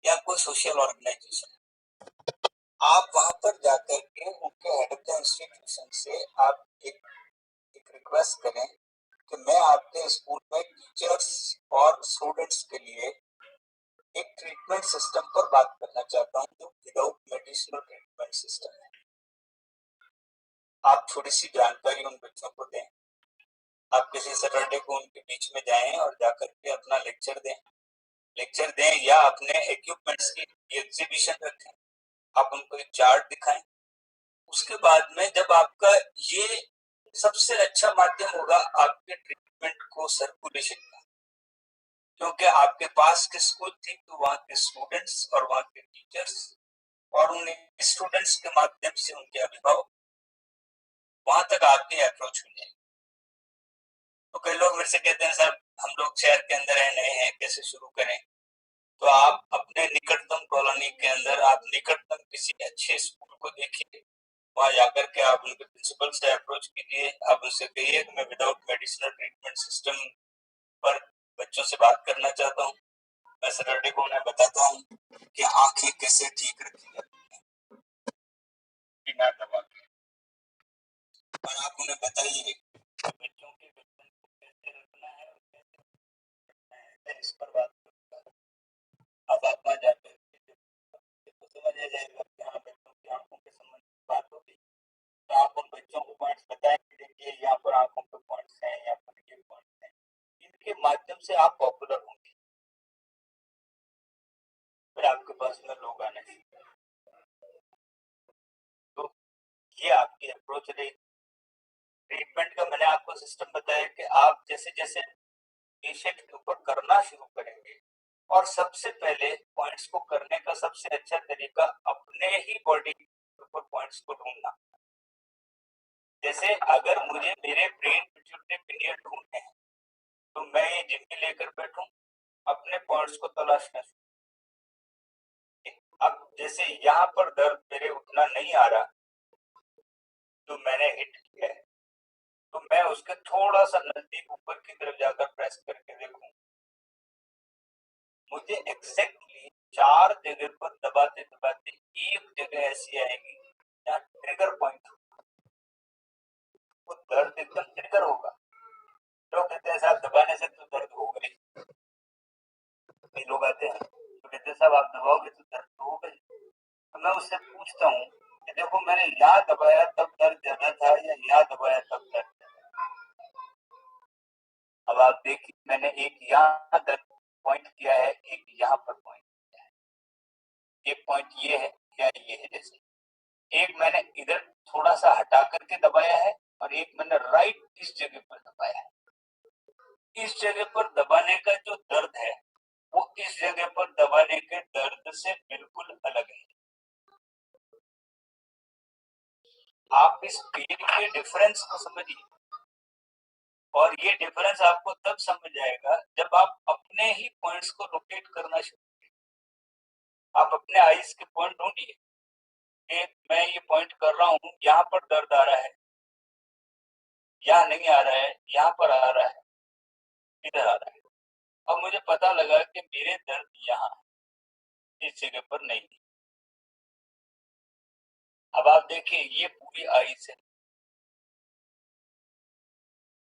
या कोई सोशल ऑर्गेनाइजेशन, आप वहां पर जाकर के उनके हेड ऑफ द इंस्टीट्यूशन से आप एक रिक्वेस्ट करें कि मैं आपके स्कूल में टीचर्स और स्टूडेंट्स के लिए एक ट्रीटमेंट सिस्टम पर बात करना चाहता हूँ जो विदाउट मेडिसिनल ट्रीटमेंट सिस्टम है। आप थोड़ी सी जानकारी उन बच्चों को दें, आप किसी सैटरडे को उनके बीच में जाएं और जाकर के अपना लेक्चर दें या अपने इक्विपमेंट्स की एग्जीबिशन रखें, आप उनको एक चार्ट दिखाएं। उसके बाद में जब आपका ये सबसे अच्छा माध्यम होगा आपके ट्रीटमेंट को सर्कुलेशन का, क्योंकि आपके पास की स्कूल थी तो वहाँ के स्टूडेंट्स और वहाँ के टीचर्स और उन स्टूडेंट्स के माध्यम से उनके अभिभावक वहां तक आपके अप्रोच हुई है। तो कई लोग मेरे से कहते हैं सर हम लोग शहर के अंदर है, नए हैं, कैसे शुरू करें? तो आप अपने निकटतम कॉलोनी के अंदर आप निकटतम किसी अच्छे स्कूल को देखिए, वहां जाकर के आप उनके प्रिंसिपल से अप्रोच कीजिए, आप उनसे कहिए कि मैं विदाउट मेडिसिनल ट्रीटमेंट सिस्टम पर बच्चों से बात करना चाहता हूँ। मैं सैटरडे को उन्हें बताता हूँ कि आंखें कैसे ठीक रखी जाती हैं बिना दवा के, और आप उन्हें बताइए बच्चों के बचपन को कैसे रखना है और कैसे रखना है, इस पर बात करूंगा। अब आप वहां जाकर तो समझ आ जाएगा कि हाँ बच्चों की आंखों के संबंध में बात होगी। तो आप उन बच्चों को पॉइंट्स बताएं कि देखिए यहाँ पर आंखों के पॉइंट्स हैं, यहाँ पर ये पॉइंट्स हैं, इनके माध्यम से आप पॉपुलर होंगे, फिर आपके पास में लोग आने चाहिए। तो ये आपकी अप्रोच रही। ट्रीटमेंट का मैंने आपको सिस्टम बताया कि आप जैसे जैसे पेशेंट के ऊपर करना शुरू करेंगे, और सबसे पहले पॉइंट्स को करने का सबसे अच्छा तरीका अपने ही बॉडी के ऊपर पॉइंट्स को ढूंढना। जैसे अगर मुझे मेरे ब्रेन पिट्यूटरी पिनियन ढूंढने हैं तो मैं ये जिम्मी लेकर बैठूं, अपने पॉइंट्स को तलाशना शुरू। अब जैसे यहाँ पर दर्द मेरे उठना नहीं आ रहा तो मैंने हिट किया है, तो मैं उसके थोड़ा सा नजदीक ऊपर की तरफ जाकर प्रेस करके देखूं, मुझे एग्जैक्टली 4 जगह पर दबाते दबाते एक जगह ऐसी आएगी जहाँ ट्रिगर पॉइंट, वो दर्द एकदम ट्रिगर होगा। लोग कहते हैं साहब दबाने से तो दर्द होगा नहीं, कई लोग आते हैं तो कहते हैं साहब आप दबाओगे तो दर्द तो होगा ही। तो मैं उससे पूछता हूँ कि देखो मैंने यहाँ दबाया तब दर्द ज्यादा था या यहाँ दबाया तब दर्द ज्यादा था? अब आप देखिए मैंने एक यहाँ दर्द पॉइंट किया है, एक यहाँ पर पॉइंट किया है, एक पॉइंट ये है या ये है, जैसे एक मैंने इधर थोड़ा सा हटा करके दबाया है और एक मैंने राइट इस जगह पर दबाया है। इस जगह पर दबाने का जो दर्द है वो इस जगह पर दबाने के दर्द से बिल्कुल अलग है। आप इस पेन के डिफरेंस को समझिए, और ये डिफरेंस आपको तब समझ आएगा जब आप अपने ही पॉइंट्स को लोकेट करना शुरू। आप अपने आईज के पॉइंट ढूंढिए कि मैं ये पॉइंट कर रहा हूँ, यहाँ पर दर्द आ रहा है, यहाँ नहीं आ रहा है, यहाँ पर आ रहा है, इधर आ रहा है। अब मुझे पता लगा कि मेरे दर्द यहाँ इस जगह पर नहीं। अब आप देखिए ये पूरी आईज है।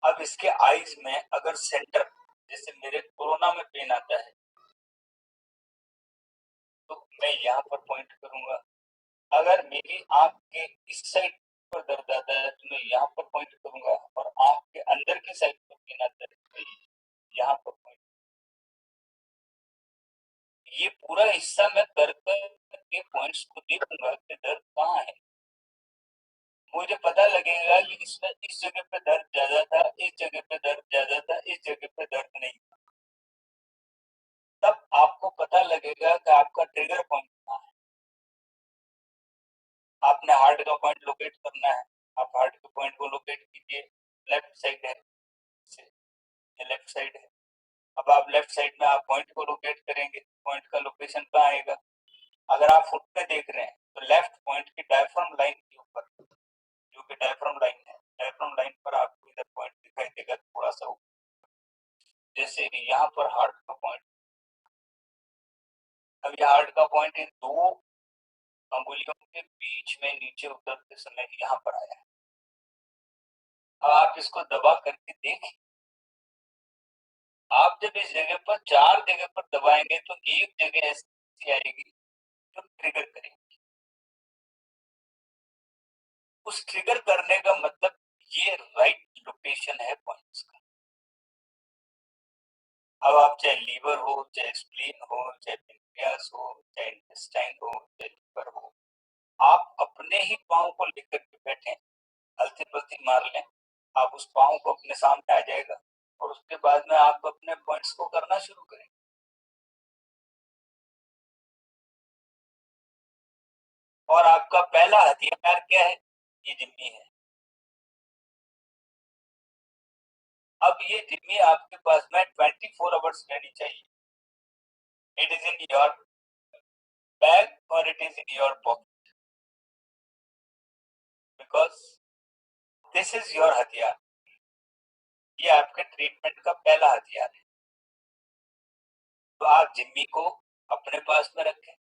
अब इसके आईज में अगर सेंटर, जैसे मेरे कोरोना में पेन आता है तो मैं यहाँ पर पॉइंट करूंगा। अगर मेरी आंख के इस साइड पर दर्द आता है तो मैं यहाँ पर पॉइंट करूंगा, और आंख के अंदर की साइड पर पेन आता है तो यहाँ पर पॉइंट। ये पूरा हिस्सा मैं दर्द के पॉइंट्स को देखूंगा कि दर्द कहाँ है। मुझे पता लगेगा कि इसमें इस जगह पे दर्द ज्यादा था, इस जगह पे दर्द ज्यादा था, इस जगह पे दर्द नहीं था। तब आपको पता लगेगा कि आपका ट्रिगर पॉइंट कहाँ है। आपने हार्ट का पॉइंट लोकेट करना है, आप हार्ट के पॉइंट को लोकेट कीजिए। लेफ्ट साइड है, ये लेफ्ट साइड है। अब आप लेफ्ट साइड में आप पॉइंट को लोकेट करेंगे, पॉइंट का लोकेशन कहाँ आएगा? अगर आप फुट पे देख रहे हैं तो लेफ्ट पॉइंट की डायफ्राम लाइन के ऊपर, जो कि डायफ्राम लाइन है, डायफ्राम लाइन पर आपको इधर पॉइंट दिखाई देगा थोड़ा सा ऊपर। जैसे यहाँ पर हार्ट का पॉइंट, अब ये हार्ट का पॉइंट इन दो अंगुलियों के बीच में नीचे उतरते समय यहाँ पर आया है। अब आप इसको दबा करके देखिए, आप जब इस जगह पर 4 जगह पर दबाएंगे तो एक जगह ऐसी आएगी जो ट्रिगर करेगी। उस ट्रिगर करने का मतलब ये राइट लोकेशन है पॉइंट्स का। अब आप चाहे लीवर हो, चाहे स्प्लीन हो, चाहे पेनक्रियास हो, चाहे इंटेस्टाइन हो, चाहे लिवर हो, आप अपने ही पाँव को लेकर के बैठे, हल्की पल्थी मार लें, आप उस पाँव को अपने सामने आ जाएगा। और उसके बाद में आप अपने पॉइंट्स को करना शुरू करें। और आपका पहला हथियार क्या है? ये जिम्मी है। अब ये जिम्मी आपके पास में 24 आवर्स रहनी चाहिए। It is in your bag और it is in your pocket, because this is your हथियार। ये आपके ट्रीटमेंट का पहला हथियार है। तो आप जिम्मी को अपने पास में रखें।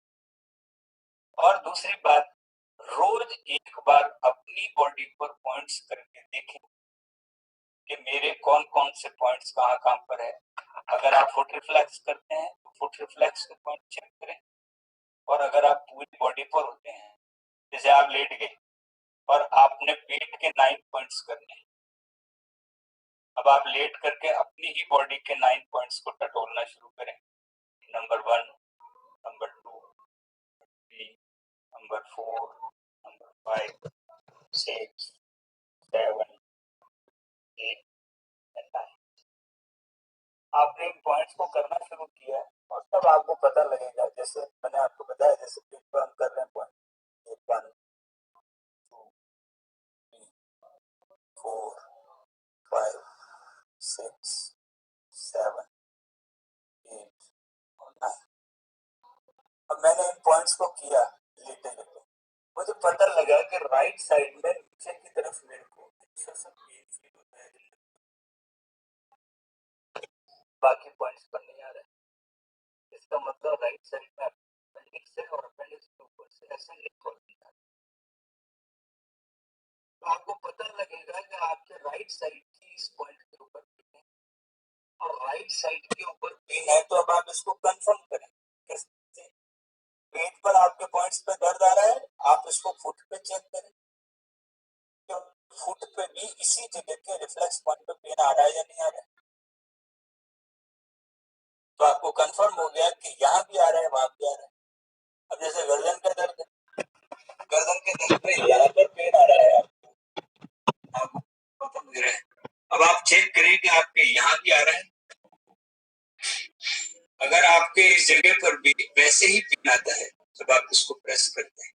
और दूसरी बात, रोज एक बार अपनी बॉडी पर पॉइंट्स करके देखें कि मेरे कौन कौन से पॉइंट्स कहाँ कहाँ पर है। अगर आप फुट रिफ्लेक्स करते हैं तो फुट रिफ्लेक्स के पॉइंट चेक करें। और अगर आप पूरी बॉडी पर होते हैं, जैसे आप लेट गए और आपने पेट के 9 पॉइंट्स करने हैं, अब आप लेट करके अपनी ही बॉडी के 9 पॉइंट्स को टटोलना शुरू करें। Number 1, number 2, 3, number 4, number 5, 6, 7, 8 and 9। आपने इन पॉइंट्स को करना शुरू किया और तब आपको पता लगेगा, जैसे मैंने आपको बताया, जैसे पेट पर हम कर रहे हैं पॉइंट, 1, 2, 3, 4, 5, 6, 7, 8 और 9। अब मैंने इन पॉइंट्स को किया लेते लेते, मुझे पता लगा कि राइट साइड में नीचे की तरफ मेरे को अच्छा सा पेन फील होता है। बाकी पॉइंट्स पर नहीं आ रहा है। इसका मतलब राइट साइड में अपेंडिक्स है और अपेंडिक्स के ऊपर से ऐसे लिख हो। तो आपको पता लगेगा कि आपके राइट साइड की इस पॉइंट के ऊपर पेन है और राइट साइड के ऊपर पेन है। तो अब आप इसको कंफर्म करें कैसे? पेट पर आपके पॉइंट्स पे दर्द आ रहा है, आप इसको फुट पे चेक करें, तो फुट पे भी इसी जगह के रिफ्लेक्स पॉइंट पे पेन आ रहा है या नहीं आ रहा है। तो आपको कंफर्म हो गया कि यहाँ भी आ रहा है, वहां भी आ रहा है। अब जैसे गर्दन का दर्द है, गर्दन के दर्द पे यहाँ पर पेन आ रहा है, आपको पता लग रहा है। अब आप चेक करें कि आपके यहाँ भी आ रहा है। अगर आपके इस जगह पर भी वैसे ही पेन आता है, जब आप इसको प्रेस करते हैं,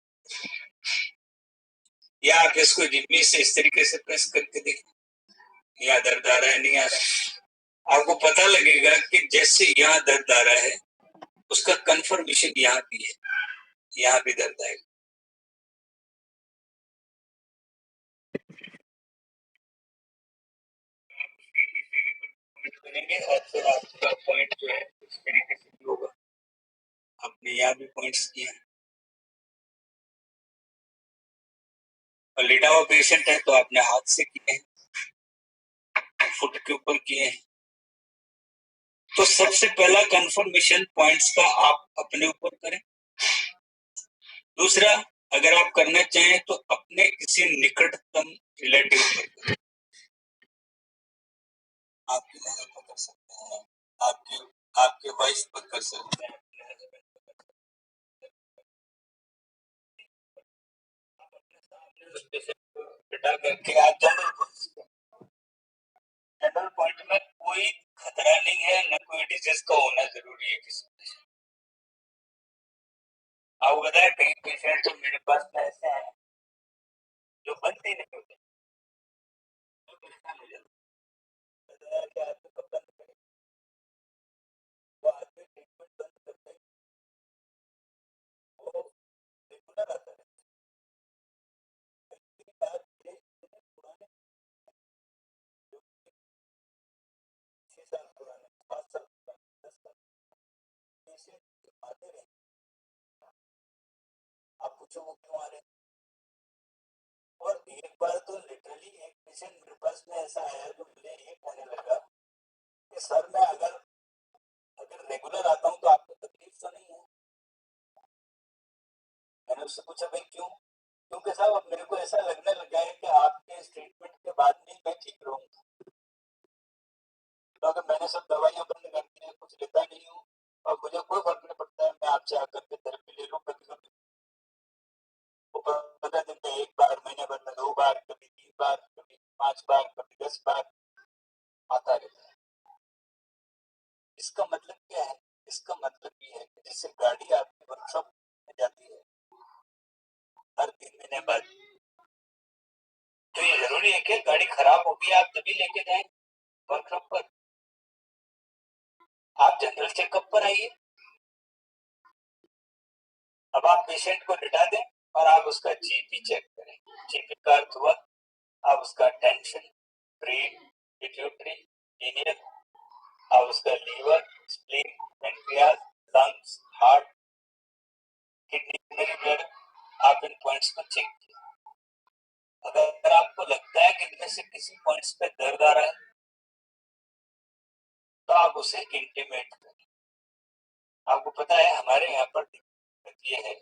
या आप इसको जिम्मी से इस तरीके से प्रेस करके देखें, यहाँ दर्द आ रहा है नहीं आ रहा है, आपको पता लगेगा कि जैसे यहाँ दर्द आ रहा है उसका कंफर्मेशन यहाँ भी है, यहाँ भी दर्द आएगा। करेंगे और फिर आपका पॉइंट जो है इस तरीके से भी होगा। आपने यहाँ भी पॉइंट्स किए हैं और लेटा हुआ पेशेंट है तो आपने हाथ से किए हैं, फुट के ऊपर किए हैं। तो सबसे पहला कंफर्मेशन पॉइंट्स का आप अपने ऊपर करें। दूसरा, अगर आप करना चाहें तो अपने किसी निकटतम रिलेटिव पर करें। आपकी मदद पर कर सकते हैं, आपके आपके वाइफ पर कर सकते हैं, अपने हस्बैंड पर कर सकते हैं। जैसे बेटा करके आप जनरल पॉइंट में कोई खतरा नहीं है, न कोई डिजीज का होना जरूरी है किसी को। आपको पता है कई पेशेंट तो मेरे पास में ऐसे हैं जो बनते ही नहीं होते, तो परेशान हो जाते हैं कि आदमी कब बंद करे। वो आदमी ट्रीटमेंट बंद करते हैं, वो रेगुलर आता है। इसकी बात ये पुराने 6 साल पुराने, 5 साल पुराने, 10 साल पेशेंट आते रहे, आप पूछो वो क्यों आ रहे हैं। और एक बार तो लिटरली एक पेशेंट मेरे पास में ऐसा आया जो मुझे ये कहने लगा कि सर मैं अगर अगर रेगुलर आता हूँ तो आपको तकलीफ तो नहीं है। मैंने उससे पूछा भाई क्यों? क्योंकि साहब अब मेरे को ऐसा लगने लगा है कि आपके इस ट्रीटमेंट के बाद में मैं ठीक रहूंगा, क्योंकि मैंने सब दवाइयां बंद कर दी है, कुछ लेता नहीं हूँ और मुझे कोई फर्क नहीं पड़ता है, मैं आपसे आकर के थेरेपी ले लूँ। कभी कभी वो 15 दिन में 1 बार, महीने भर में 2 बार, कभी 3 बार, कभी 5 बार, कभी 10 बार आता रहता है। जरूरी है कि गाड़ी खराब होगी आप तभी लेके जाएं वर्कशॉप पर? आप जनरल चेकअप पर आइए। अब आप पेशेंट को लिटा दें और आप उसका जीपी चेक करें। जीपी का अर्थ हुआ आप उसका टेंशन, ब्रेन, पिट्यूटरी, लीनियर, आप उसका liver, spleen, pancreas, lungs, heart, kidney, blood, आप इन पॉइंट्स को चेक कीजिए। अगर आपको लगता है कि इनमें से किसी पॉइंट्स पे दर्द आ रहा है तो आप उसे इंटीमेट करें। आपको पता है हमारे यहाँ पर दिक्कत ये है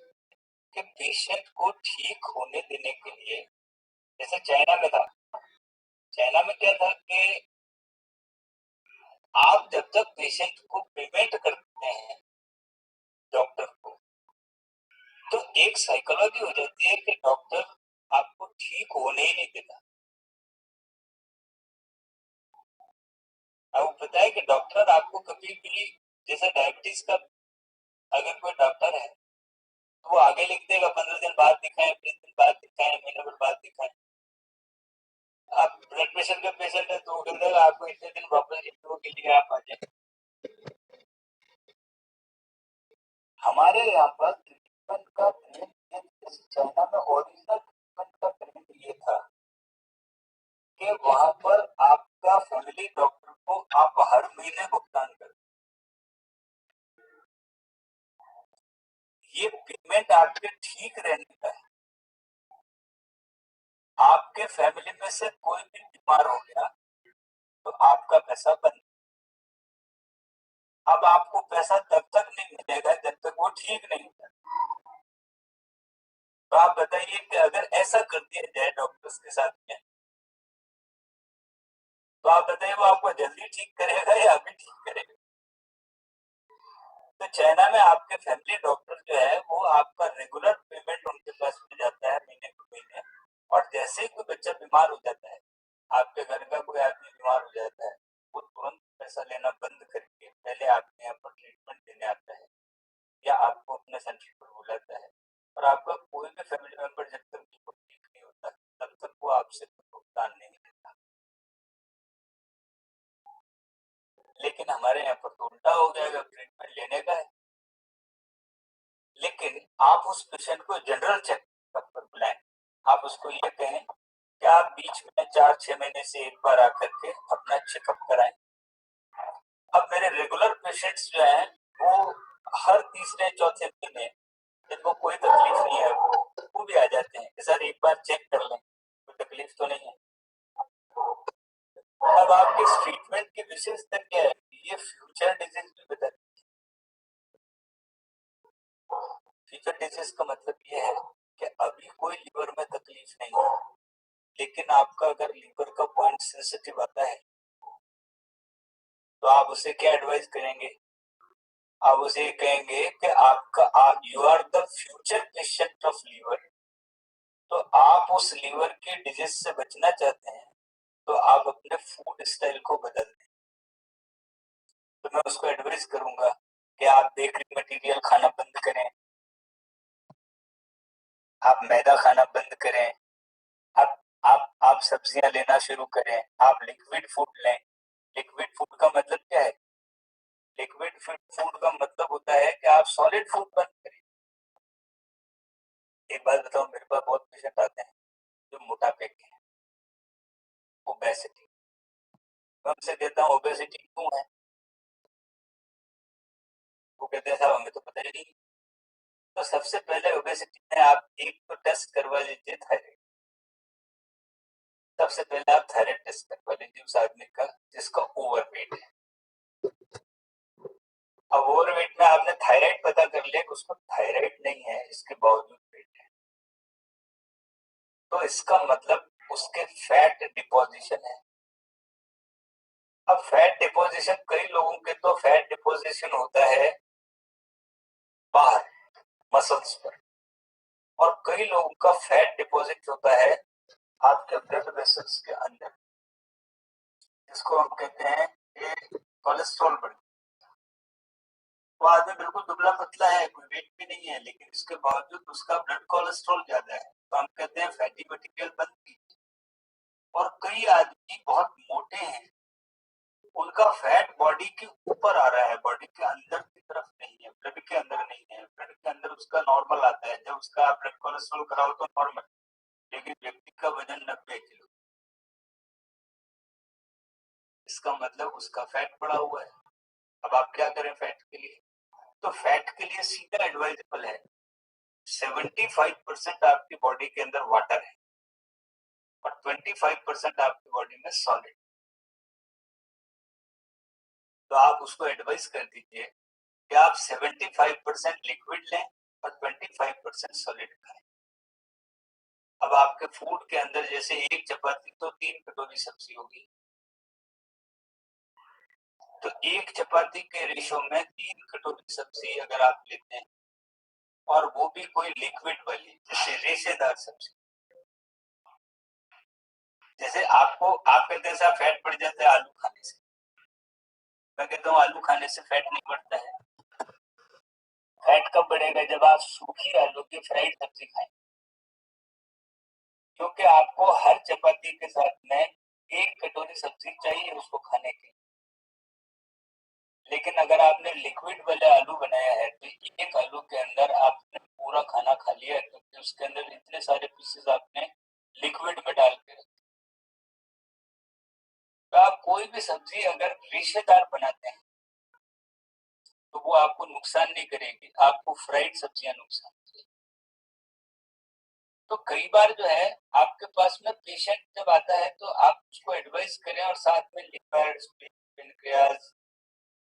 कि पेशेंट को ठीक होने देने के लिए, जैसे चाइना में था, चाइना में क्या था कि आप जब तक पेशेंट को पेमेंट करते हैं डॉक्टर को, तो एक साइकोलॉजी हो जाती है कि डॉक्टर आपको ठीक होने ही नहीं देता। आपको पता है कि डॉक्टर आपको कभी भी, जैसे डायबिटीज का अगर कोई डॉक्टर है तो वो आगे लिख देगा 15 दिन बाद दिखाएं, 20 दिन बाद दिखाएं, महीने भर बाद दिखाएं। आप ब्लड प्रेशर का पेशेंट है तो वो कह देगा आपको इतने दिन वापस रिव्यू के लिए आप आ जाए। हमारे यहाँ पर ट्रीटमेंट का ट्रेंड, चाइना में ओरिजिनल ट्रीटमेंट का ट्रेंड ये था कि वहां पर आपका फैमिली डॉक्टर को आप हर महीने भुगतान करें। ये पेमेंट आपके ठीक रहने का है। आपके फैमिली में से कोई भी बीमार हो गया तो आपका पैसा बंद। अब आपको पैसा तब तक नहीं मिलेगा जब तक वो ठीक नहीं होता। तो आप बताइए कि अगर ऐसा कर दिया जाए डॉक्टर्स के साथ में, तो आप बताइए वो आपको जल्दी ठीक करेगा या अभी ठीक करेगा? तो चाइना में आपके फैमिली डॉक्टर जो है वो आपका रेगुलर पेमेंट उनके पास में जाता है महीने को महीने, और जैसे ही कोई बच्चा बीमार हो जाता है, आपके घर का कोई आदमी बीमार हो जाता है, वो तुरंत पैसा लेना बंद करके पहले आपके यहाँ पर ट्रीटमेंट देने आता है या आपको अपने सेंटर पर बुलाता है। और आपका कोई भी फैमिली मेंबर जब तक बिल्कुल ठीक नहीं होता तब तक वो आपसे भुगतान नहीं देता। लेकिन हमारे यहाँ पर तो उल्टा हो गया, अगर ट्रीटमेंट लेने का है लेकिन आप उस पेशेंट को जनरल चेकअप पर बुलाएं, आप उसको ये कहें कि आप बीच में 4-6 महीने से एक बार आकर के अपना चेकअप कराएं। अब मेरे रेगुलर पेशेंट्स जो हैं वो हर तीसरे चौथे महीने, जिनको कोई तकलीफ नहीं है, वो भी आ जाते हैं कि सर एक बार चेक कर लें, कोई तकलीफ तो नहीं है। अब आपके ट्रीटमेंट की विशेषता क्या है? ये फ्यूचर डिजीज भी बता। फ्यूचर डिजीज का मतलब ये है कि अभी कोई लीवर में तकलीफ नहीं है, लेकिन आपका अगर लीवर का पॉइंट सेंसिटिव आता है तो आप उसे क्या एडवाइस करेंगे? आप उसे कहेंगे कि आपका आप you are the future patient of liver, तो आप उस लीवर के डिजीज से बचना चाहते हैं तो आप अपने फूड स्टाइल को बदल दें। तो मैं उसको एडवाइस करूंगा कि आप बेकरी मटेरियल खाना बंद करें, आप मैदा खाना बंद करें, आप सब्जियां लेना शुरू करें, आप लिक्विड फूड लें। लिक्विड फूड का मतलब क्या है? लिक्विड फूड का मतलब होता है कि आप सॉलिड फूड बंद करें। एक बात बताओ, मेरे पास बहुत पेशेंट आते हैं जो मोटापे के हैं, ओबेसिटी। मैं उनसे कहता हूँ ओबेसिटी क्यों है? वो कहते हैं साहब हमें तो पता ही नहीं। तो सबसे पहले ओबेसिटी में आप एक तो टेस्ट करवा लीजिए थायराइड। सबसे पहले आप थायराइड टेस्ट करवा लीजिए उस आदमी का जिसका ओवरवेट है। अब ओवरवेट में आपने थायराइड पता कर लिया कि उसको थायराइड नहीं है, इसके बावजूद वेट है, तो इसका मतलब उसके फैट डिपोजिशन है। अब फैट डिपोजिशन, कई लोगों के तो फैट डिपोजिशन होता है बाहर मसल्स पर, और कई लोगों का फैट डिपॉजिट होता है आपके ब्लड वेसल्स के अंदर, जिसको हम कहते हैं कि कोलेस्ट्रॉल बढ़। वो आदमी बिल्कुल दुबला पतला है, कोई वेट भी नहीं है, लेकिन इसके बावजूद उसका ब्लड कोलेस्ट्रॉल ज्यादा है, तो हम कहते हैं फैटी मटेरियल बंद कीजिए। और कई आदमी बहुत मोटे हैं, उनका फैट बॉडी के ऊपर आ रहा है, बॉडी के अंदर की तरफ नहीं है, ब्लड के अंदर नहीं है, ब्लड के अंदर उसका नॉर्मल आता है, जब उसका ब्लड कोलेस्ट्रॉल कराओ तो नॉर्मल, लेकिन व्यक्ति का वजन 90 किलो, इसका मतलब उसका फैट बढ़ा हुआ है। अब आप क्या करें फैट के लिए? तो फैट के लिए सीधा एडवाइजेबल है 75% आपकी बॉडी के अंदर वाटर है और 25% आपकी बॉडी में सॉलिड। तो आप उसको एडवाइस कर दीजिए कि आप 75% लिक्विड लें और 25% सॉलिड खाएं। अब आपके फूड के अंदर जैसे एक चपाती तो 3 कटोरी सब्जी होगी, तो एक चपाती के रेशो में 3 कटोरी सब्जी अगर आप लेते हैं और वो भी कोई लिक्विड वाली, जैसे रेशेदार सब्जी, जैसे आप कहते हैं साहब फैट बढ़ जाता है आलू खाने से, मैं कहता हूँ आलू खाने से फैट नहीं बढ़ता है। फैट कब बढ़ेगा? जब आप सूखी आलू की फ्राइड सब्जी खाएं, क्योंकि आपको हर चपाती के साथ में 1 कटोरी सब्जी चाहिए उसको खाने के। लेकिन अगर आपने लिक्विड वाले आलू बनाया है तो एक आलू के अंदर आपने पूरा खाना खा लिया, क्योंकि उसके अंदर इतने सारे पीसेस आपने लिक्विड में डाल के रखे। तो आप कोई भी सब्जी अगर रेशेदार बनाते हैं तो वो आपको नुकसान नहीं करेगी, आपको फ्राइड सब्जियां नुकसान करेगी। तो कई बार जो है आपके पास में पेशेंट जब आता है तो आप उसको एडवाइस करें और साथ में लिवर, पेनक्रियाज,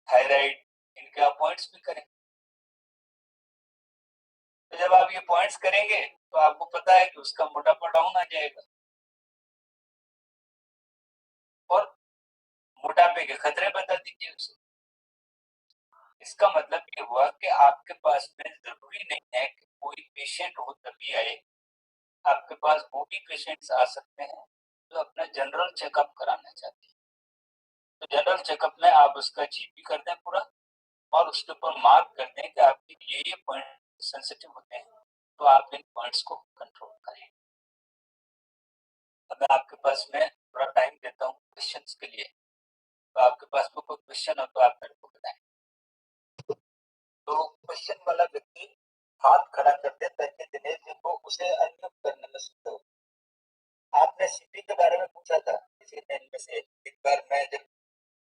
थायराइड, इनके आप पॉइंट्स भी करें। तो जब आप ये पॉइंट्स करेंगे तो आपको पता है कि उसका मोटापा डाउन आ जाएगा और मोटापे के खतरे बता दीजिए उसे। इसका मतलब ये हुआ कि आपके पास में जरूरी नहीं है कि कोई पेशेंट हो तभी आए, आपके पास वो भी पेशेंट्स आ सकते हैं जो अपना जनरल चेकअप कराना चाहते हैं। तो जनरल चेकअप में आप उसका जीपी कर दें पूरा और उसके ऊपर मार्क कर दें कि आपके ये पॉइंट सेंसिटिव होते हैं, तो आप इन पॉइंट्स को कंट्रोल करें। अब मैं आपके पास में थोड़ा टाइम देता हूँ क्वेश्चंस के लिए, तो आपके पास में कोई क्वेश्चन हो तो आप मेरे को बताएं। तो क्वेश्चन वाला व्यक्ति हाथ खड़ा कर दे ताकि दिनेश जी को उसे अनम्यूट करने में सुविधा हो। आपने सीपी के बारे में पूछा था किसी ने इनमें से, एक बार मैं जब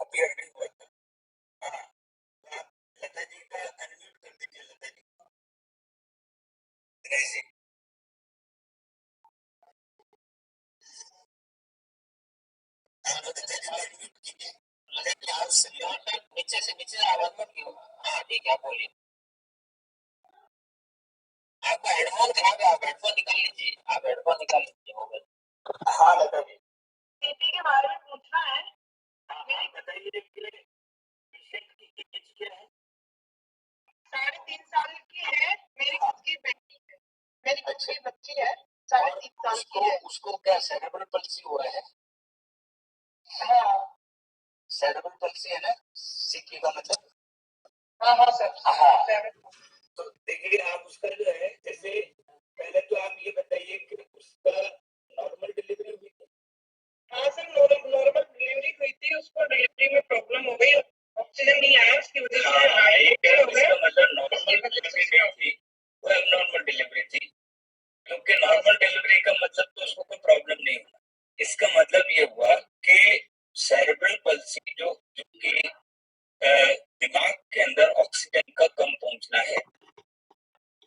अपीयर नहीं हुआ था। हाँ, आप लता जी का अनम्यूट कर दीजिए, लता जी दिनेश जी। लता जी का अनम्यूट कीजिए। लता जी आप नीचे से आवाज मत की। हाँ ठीक है, आप बोलिए। आपका हेडफोन खराब है, आप हेडफोन निकाल लीजिए, आप हेडफोन निकाल लीजिए मोबाइल। हाँ लता जी, सीपी के बारे में पूछना है। हाँ बताइए कि पेशेंट की एज क्या है? 3.5 साल की है, मेरी खुद की बेटी है, मेरी खुद की बच्ची है, 3.5 साल की है। उसको क्या सेरेब्रल पल्सी हुआ है? हाँ सेरेब्रल पल्सी है ना, सीपी का मतलब? हाँ हाँ सर, हाँ। तो देखिए आप उसका जो है, जैसे पहले तो आप ये बताइए कि उसका नॉर्मल डिलीवरी हुई थी? हाँ सर, नॉर्मल डिलीवरी हुई थी, उसको डिलीवरी में प्रॉब्लम हो गई, ऑक्सीजन नहीं आया, उसकी वजह से मतलब नॉर्मल डिलीवरी नहीं थी, वो एबनॉर्मल डिलीवरी थी, क्योंकि नॉर्मल डिलीवरी का मतलब तो उसको कोई प्रॉब्लम नहीं हुआ। इसका मतलब ये हुआ कि सेरेब्रल पल्सी जो कि दिमाग के अंदर ऑक्सीजन का कम पहुंचना है।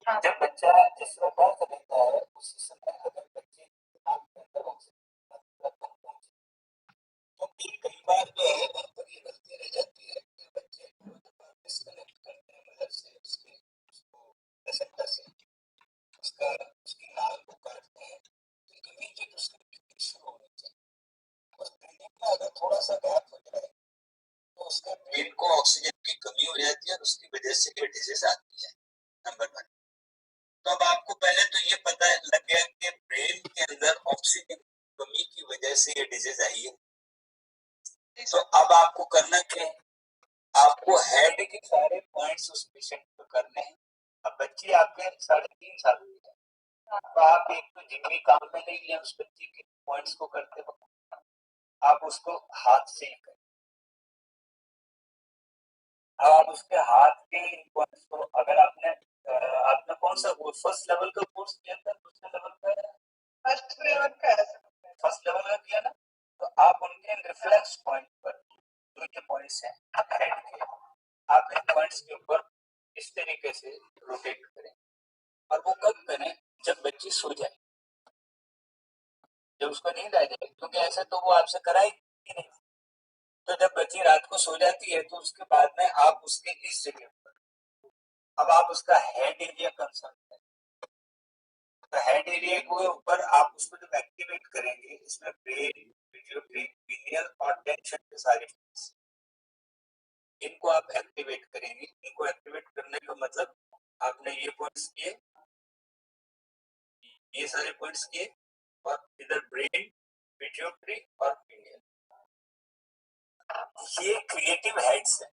जब बच्चा जिस प्रकार से बनता है उसी समय अगर बच्चे दिमाग के अंदर ऑक्सीजन का कम पहुंचे तो कई बार जो है वहां पर ये गलती रह जाती है कि बच्चे डिस्कनेक्ट करते हैं मदर से, उसके उसको प्लेसेंटा से, उसकी नाल को काटते हैं, तो इमीडिएट उसकी ब्रीथिंग शुरू होनी चाहिए। उस ब्रीथिंग में अगर थोड़ा सा गैप हो जाए तो उसके ब्रेन को ऑक्सीजन की कमी हो जाती है और उसकी वजह से ये डिजीज आती है। नंबर 1। तो अब आपको पहले तो ये पता लग गया कि ब्रेन के अंदर ऑक्सीजन की कमी की वजह से ये डिजीज आई है। तो अब आपको करना क्या है? आपको हेड के सारे पॉइंट्स उस पेशेंट को करने हैं। अब बच्ची आपके 3.5 साल की है, तो आप एक तो जिम्मी काम में नहीं है उस बच्ची के पॉइंट्स को करते वक्त, आप उसको हाथ से ही करें। अब आप उसके हाथ के पॉइंट्स को, अगर आपने कौन सा कोर्स, फर्स्ट लेवल का कोर्स किया था, दूसरे लेवल का, फर्स्ट लेवल का, फर्स्ट लेवल का किया ना, तो आप उनके रिफ्लेक्स पॉइंट पर जो ये पॉइंट्स हैं हेड के, आप इन पॉइंट्स के ऊपर इस तरीके से रोटेट करें। और वो कब करें? जब बच्ची सो जाए, जब उसको नींद आ जाए, क्योंकि ऐसा तो वो आपसे कराएगी नहीं। तो जब बच्ची रात को सो जाती है तो उसके बाद में आप उसके इस जगह पर, अब आप उसका हेड एरिया कंसर्न है, तो हेड एरिया के ऊपर आप उसको जब एक्टिवेट करेंगे, इसमें ब्रेन, पिट्यूटरी, पीनियल और टेंशन के सारे इनको आप एक्टिवेट करेंगे। इनको एक्टिवेट करने का मतलब, आपने ये पॉइंट्स किए, ये सारे पॉइंट्स किए, और इधर ब्रेन, पिट्यूटरी और पीनियल, ये क्रिएटिव हेड्स है।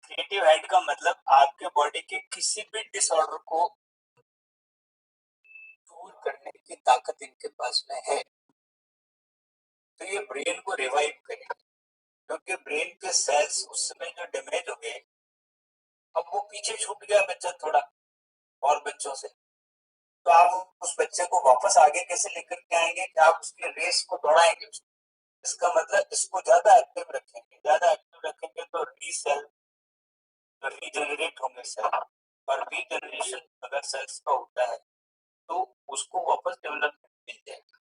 क्रिएटिव हेड का मतलब आपके बॉडी के किसी भी डिसऑर्डर को दूर करने की ताकत इनके पास में है। तो ये ब्रेन को रिवाइव करेगा, क्योंकि ब्रेन के सेल्स उस समय जो डैमेज हो गए, अब वो पीछे छूट गया बच्चा थोड़ा और बच्चों से, तो आप उस बच्चे को वापस आगे कैसे लेकर के आएंगे कि आप उसके रेस को दौड़ाएंगे। इसका मतलब इसको ज्यादा एक्टिव रखेंगे, ज्यादा एक्टिव रखेंगे तो रीसेल, रीजनरेट होंगे सेल, और रीजनरेशन अगर सेल्स का होता है तो उसको वापस डेवलपमेंट मिल जाएगा।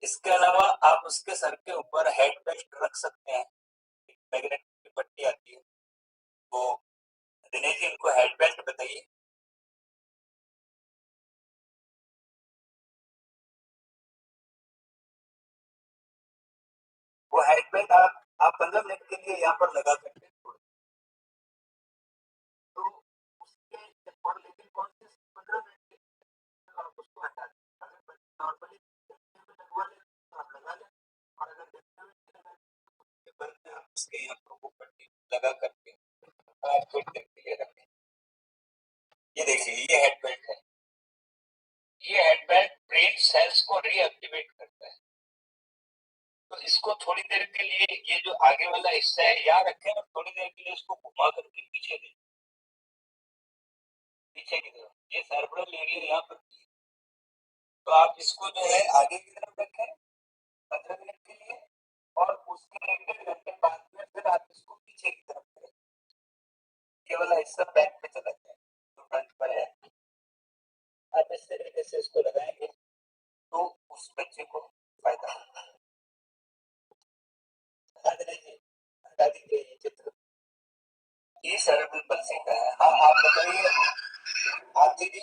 इसके अलावा आप उसके सर के ऊपर हेड बेल्ट रख सकते हैं, मैग्नेट की पट्टी आती है वो। दिनेश जी, इनको हेड बेल्ट बताइए। वो हेड बेल्ट आप 15 मिनट के लिए यहाँ पर लगा सकते हैं, तो उसके और लेकिन कौन से 15 मिनट के लिए आप उसको हटा दें। अगर नॉर्मली लगवा लें तो आप लगा लें, और अगर देखते हुए आप उसके यहाँ पर वो पट्टी लगा करके आप थोड़ी देर के लिए रखें। ये देखिए, ये हेड बेल्ट है। ये हेड बेल्ट ब्रेन सेल्स को रीएक्टिवेट करता है। तो इसको थोड़ी देर के लिए, ये जो आगे वाला हिस्सा है यहाँ रखें, और थोड़ी देर के लिए इसको घुमा करके पीछे दें, पीछे की तरफ। ये सेरेब्रल एरिया यहाँ पर, तो आप इसको जो है आगे की तरफ रखें 15 मिनट के लिए, और उसके 1 घंटे बाद में फिर आप इसको पीछे की तरफ करें। ये वाला हिस्सा बैक पे चला जाए, तो फ्रंट पर है। आप इस तरीके से इसको लगाएंगे तो उस बच्चे को फायदा होगा। हटा दीजिए ये चित्र, ये सेरेब्रल पल्सी का है। हाँ, आप बताइए आरती जी,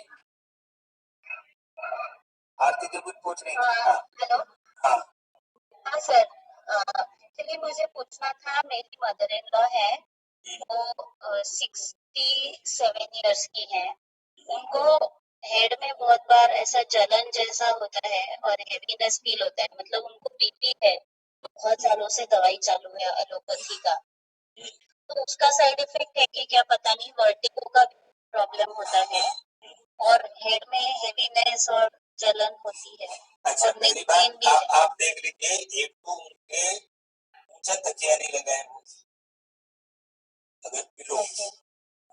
आरती जी कुछ पूछ रही थी। हाँ हेलो। हाँ हाँ सर, एक्चुअली मुझे पूछना था, मेरी मदर इन लॉ है, वो 67 इयर्स की है। उनको हेड में बहुत बार ऐसा जलन जैसा होता है और हेवीनेस फील होता है, मतलब उनको बीपी है, बहुत सालों से दवाई चालू है एलोपैथी का, तो उसका साइड इफेक्ट है कि क्या पता नहीं, वर्टिगो का प्रॉब्लम होता है और हेड में हेवीनेस और जलन होती है। अच्छा, और पहली नेक बात पेन भी है। आप देख लीजिए, एक तो उनके ऊंचा तकिया नहीं लगाए वो, अगर पिलो,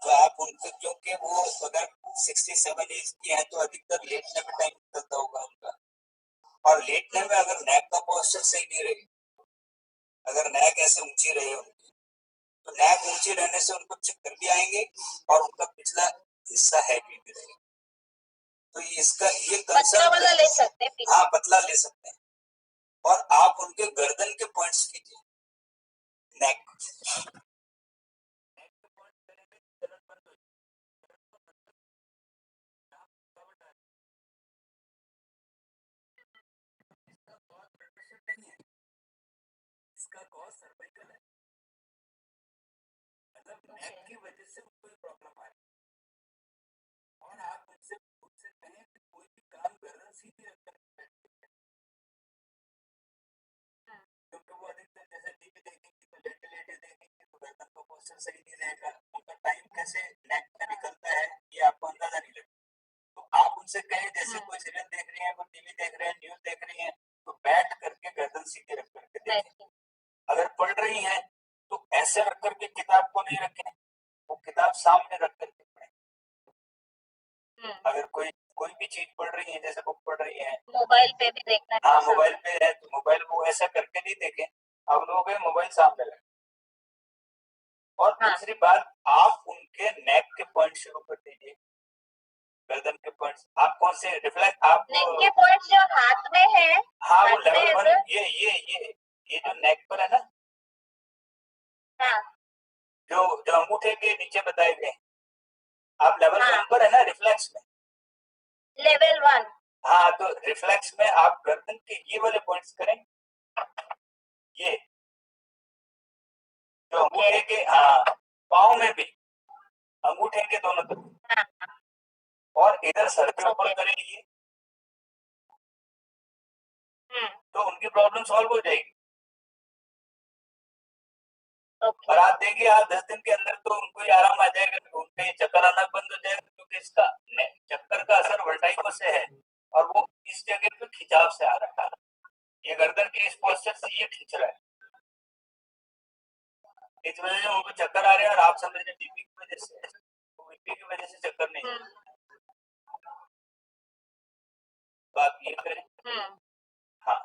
तो आप उनके, क्योंकि वो अगर 67 एज की है तो अधिकतर लेटने में टाइम निकलता होगा उनका, और लेटने में अगर नेक का पोस्चर सही नहीं रहे, अगर नेक ऐसे ऊंची रहे उनकी, तो नेक ऊंची रहने से उनको चक्कर भी आएंगे और उनका पिछला हिस्सा हैवी भी रहेगा। तो इसका ये पतला वाला ले सकते हैं। हाँ, पतला ले सकते हैं, और आप उनके गर्दन के पॉइंट्स कीजिए, नेक इसका कॉज सर्वाइकल है, मतलब नेक की वजह से कोई प्रॉब्लम आ रही है, और आप मुझसे कहें कि कोई भी काम गर्दन सीधी रखकर बैठे, क्योंकि वो अधिकतर जैसे टीवी देखेंगे तो लेटे लेटे देखेंगे तो गर्दन का पोस्चर सही नहीं रहेगा, उनका टाइम कैसे नेक में निकलता है ये आपको अंदाजा नहीं लगता। तो आप उनसे कहें, जैसे कोई सीरियल देख रही है, कोई टीवी देख रहे हैं, न्यूज देख रही है, तो बैठ करके गर्दन सीधे रख करके देते हैं। अगर पढ़ रही हैं तो ऐसे रख करके किताब को नहीं रखें, वो किताब सामने रख करके पढ़ें। अगर कोई भी चीज पढ़ रही है, जैसे बुक पढ़ रही है, मोबाइल पे भी देखना। हाँ, मोबाइल पे है तो मोबाइल को ऐसा करके नहीं देखें, अब लोग मोबाइल सामने रखें। और दूसरी बात, आप उनके नेक के पॉइंट शुरू कर दीजिए, गर्दन के पॉइंट्स। आप कौन से रिफ्लेक्ट, आप नेक के पॉइंट्स जो हाथ में है, हाँ, वो लेवल 1, ये जो नेक पर है ना, हाँ, जो अंगूठे के नीचे बताए गए, आप लेवल 1 पर है ना, रिफ्लेक्स में। लेवल 1, हाँ, तो रिफ्लेक्स में आप गर्दन के ये वाले पॉइंट्स करें, ये जो अंगूठे के, हाँ, पाँव में भी अंगूठे के दोनों तरफ, और इधर सर के ऊपर करेंगे, तो उनकी प्रॉब्लम सॉल्व हो जाएगी। और आप देखिए, आप 10 दिन के अंदर तो उनको ही आराम आ जाएगा, उनके चक्कर आना बंद हो जाएगा, क्योंकि इसका चक्कर का असर वर्टाइगो से है, और वो इस जगह पे खिंचाव से आ रहा है, ये गर्दन के इस पोस्चर से ये खींच रहा है, इस वजह से उनको चक्कर आ रहे हैं। और आप समझ रहे बीपी की वजह से, बीपी की वजह से चक्कर नहीं, तो आप ये करें। हाँ,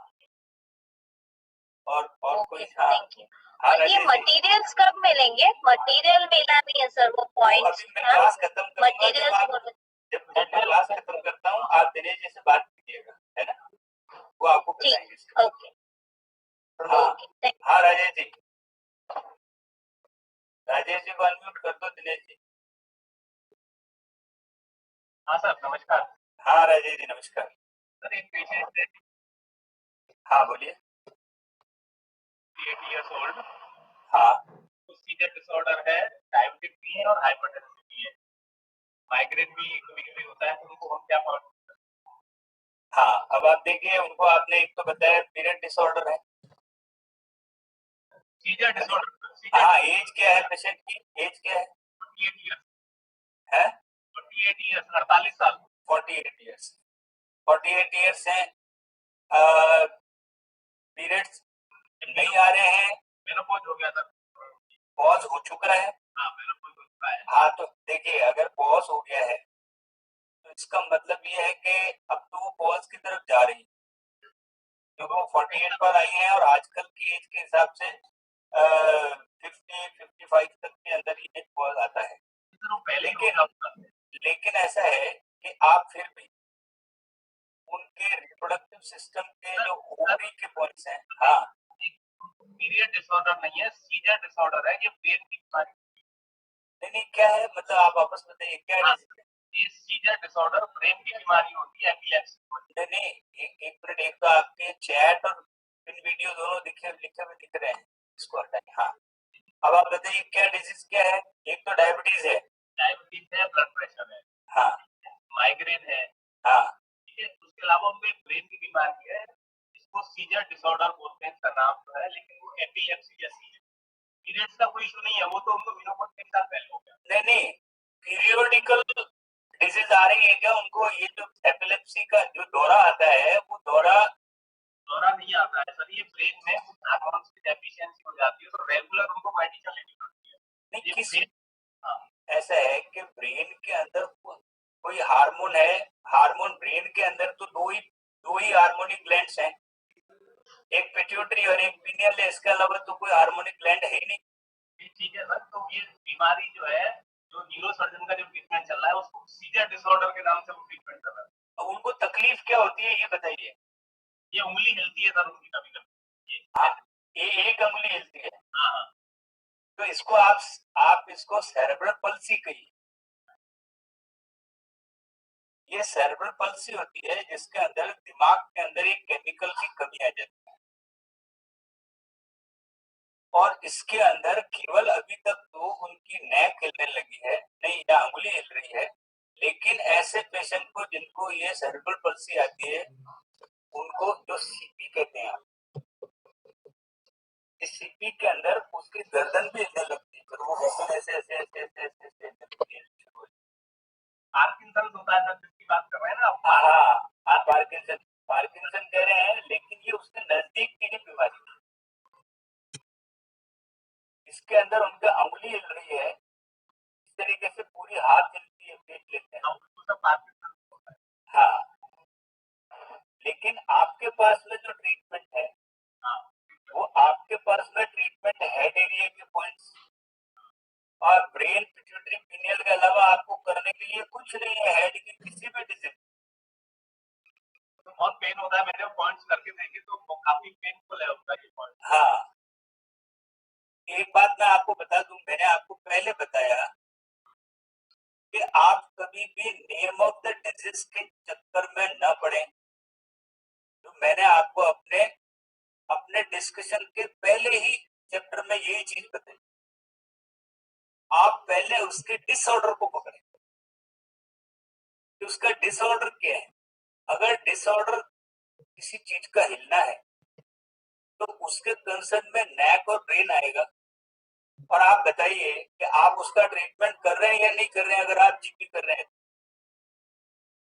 और कोई, हाँ, और ये मटेरियल्स कब मिलेंगे? मटेरियल मिला नहीं है सर, वो पॉइंट्स। अभी मैं क्लास खत्म करूंगा, मटेरियल जब मैं क्लास खत्म करता हूँ, आप दिनेश जी से बात कीजिएगा, है ना, वो आपको बताएंगे। ओके, हाँ, राजेश जी को अनम्यूट कर दो, दिनेश जी। हाँ सर, नमस्कार। हाँ राजेश जी, नमस्कार सर। एक पेशेंट है, हाँ बोलिए। 8 years old, हाँ, तो सीजर डिसऑर्डर है, डायबिटिक भी है और हाइपरटेंसिव भी है, माइग्रेन भी कभी-कभी होता है, तो उनको हम क्या पढ़। हाँ, अब आप देखिए, उनको आपने एक तो बताया पीरियड डिसऑर्डर है, सीजर डिसऑर्डर। हाँ, एज क्या है पेशेंट की? एज क्या है? 48 ईयर्स है, 48 ईयर्स, 48 साल, 48 ईयर्स, 48 ईयर्स है। पीरियड्स नहीं आ रहे हैं, मेनोपॉज हो गया था, पॉज हो चुका है। हाँ, मेनोपॉज हो चुका है। हाँ, तो देखिए, अगर पॉज हो गया है तो इसका मतलब ये है कि अब तो वो पॉज की तरफ जा रही है, क्योंकि वो 48 पर आई है, और आजकल की एज के हिसाब से 50-55 तक के अंदर ये पॉज आता है। लेकिन ऐसा है कि आप फिर भी उनके रिप्रोडक्टिव सिस्टम के जो ओवरी के पॉइंट्स हैं, हाँ, पीरियड डिसऑर्डर नहीं है, सीजर डिसऑर्डर है, ये ब्रेन की बीमारी नहीं, क्या है, मतलब आप वापस बताइए क्या है? ये सीजर डिसऑर्डर ब्रेन की बीमारी होती है, एपिलेप्सी। नहीं, एक मिनट, एक तो आपके चैट और इन वीडियो दोनों लिखे हुए दिख रहे हैं, इसको हटाइए। हाँ, अब आप बताइए क्या डिजीज क्या है? एक तो डायबिटीज है, ब्लड प्रेशर है, हाँ, माइग्रेन है, हाँ, ठीक है, उसके अलावा उनमें ब्रेन की बीमारी है, इसको सीजर डिसऑर्डर बोलते हैं, इसका नाम तो है, लेकिन वो एपिलेप्सी जैसी है। पीरियड्स का कोई इशू नहीं है, वो तो उनको मेनोपॉज के साथ पहले हो गया। नहीं, पीरियोडिकल डिजीज आ रही है क्या उनको? ये जो एपिलेप्सी का जो दौरा आता है, वो दौरा नहीं आता है सर, ये ब्रेन में हार्मोन्स की डेफिशिएंसी हो जाती है, तो रेगुलर उनको मेडिसिन लेनी पड़ती है। नहीं, किसी ऐसा है कि ब्रेन के अंदर कोई हार्मोन है, हार्मोन ब्रेन के अंदर तो दो ही हार्मोनिक ग्लैंड्स हैं, एक पिट्यूटरी और एक पीनियल है, इसके अलावा तो कोई हार्मोनिक ग्लैंड है ही नहीं। ठीक है सर, तो ये बीमारी जो है, जो न्यूरोसर्जन का जो ट्रीटमेंट चल रहा है, उसको सीजर डिसऑर्डर के नाम से वो ट्रीटमेंट कर रहा है। अब उनको तकलीफ क्या होती है ये बताइए? ये उंगली हिलती है सर उनकी कभी-कभी, ये एक उंगली हिलती है। हाँ, तो इसको आप इसको सेरेब्रल पल्सी कहिए। ये सेरेब्रल पल्सी होती है, जिसके अंदर दिमाग के अंदर एक केमिकल की कमी आ जाती है, और इसके अंदर केवल अभी तक तो उनकी नेक हिलने लगी है, नहीं, या अंगुली हिल रही है, लेकिन ऐसे पेशेंट को जिनको ये सेरेब्रल पल्सी आती है, उनको जो सीपी कहते हैं, इस सीपी के अंदर उसकी गर्दन भी हिलने लगती है, फिर वो गर्दन ऐसे ऐसे ऐसे ऐसे ऐसे ऐसे पार्किंसन होता है सर, जिसकी बात कर रहे हैं ना आप? हाँ, आप पार्किंसन कह रहे हैं, लेकिन ये उसके नजदीक की ही बीमारी है। उसके अंदर उनका अंगुली हिल रही है, इस तरीके से पूरी हाथ हिलती है, देख लेते हैं। हाँ, लेकिन आपके पास में जो ट्रीटमेंट है वो आपके पास में ट्रीटमेंट हेड एरिया के पॉइंट्स और ब्रेन पिट्यूटरी पिनियल के अलावा आपको करने के लिए कुछ नहीं है हेड की किसी भी डिजीज। तो बहुत पेन होता है, मैंने पॉइंट्स करके देखे तो काफी पेनफुल है उसका ये पॉइंट। हाँ, एक बात मैं आपको बता दूं, मैंने आपको पहले बताया कि आप कभी भी नेम ऑफ द डिजीज के चक्कर में न पड़े। तो मैंने आपको अपने डिस्कशन के पहले ही चैप्टर में यही चीज बताई। आप पहले उसके डिसऑर्डर को पकड़े कि उसका डिसऑर्डर क्या है। अगर डिसऑर्डर किसी चीज का हिलना है तो उसके कंसर्न में नेक और ब्रेन आएगा। और आप बताइए कि आप उसका ट्रीटमेंट कर रहे हैं या नहीं कर रहे हैं। अगर आप जीपी कर रहे हैं,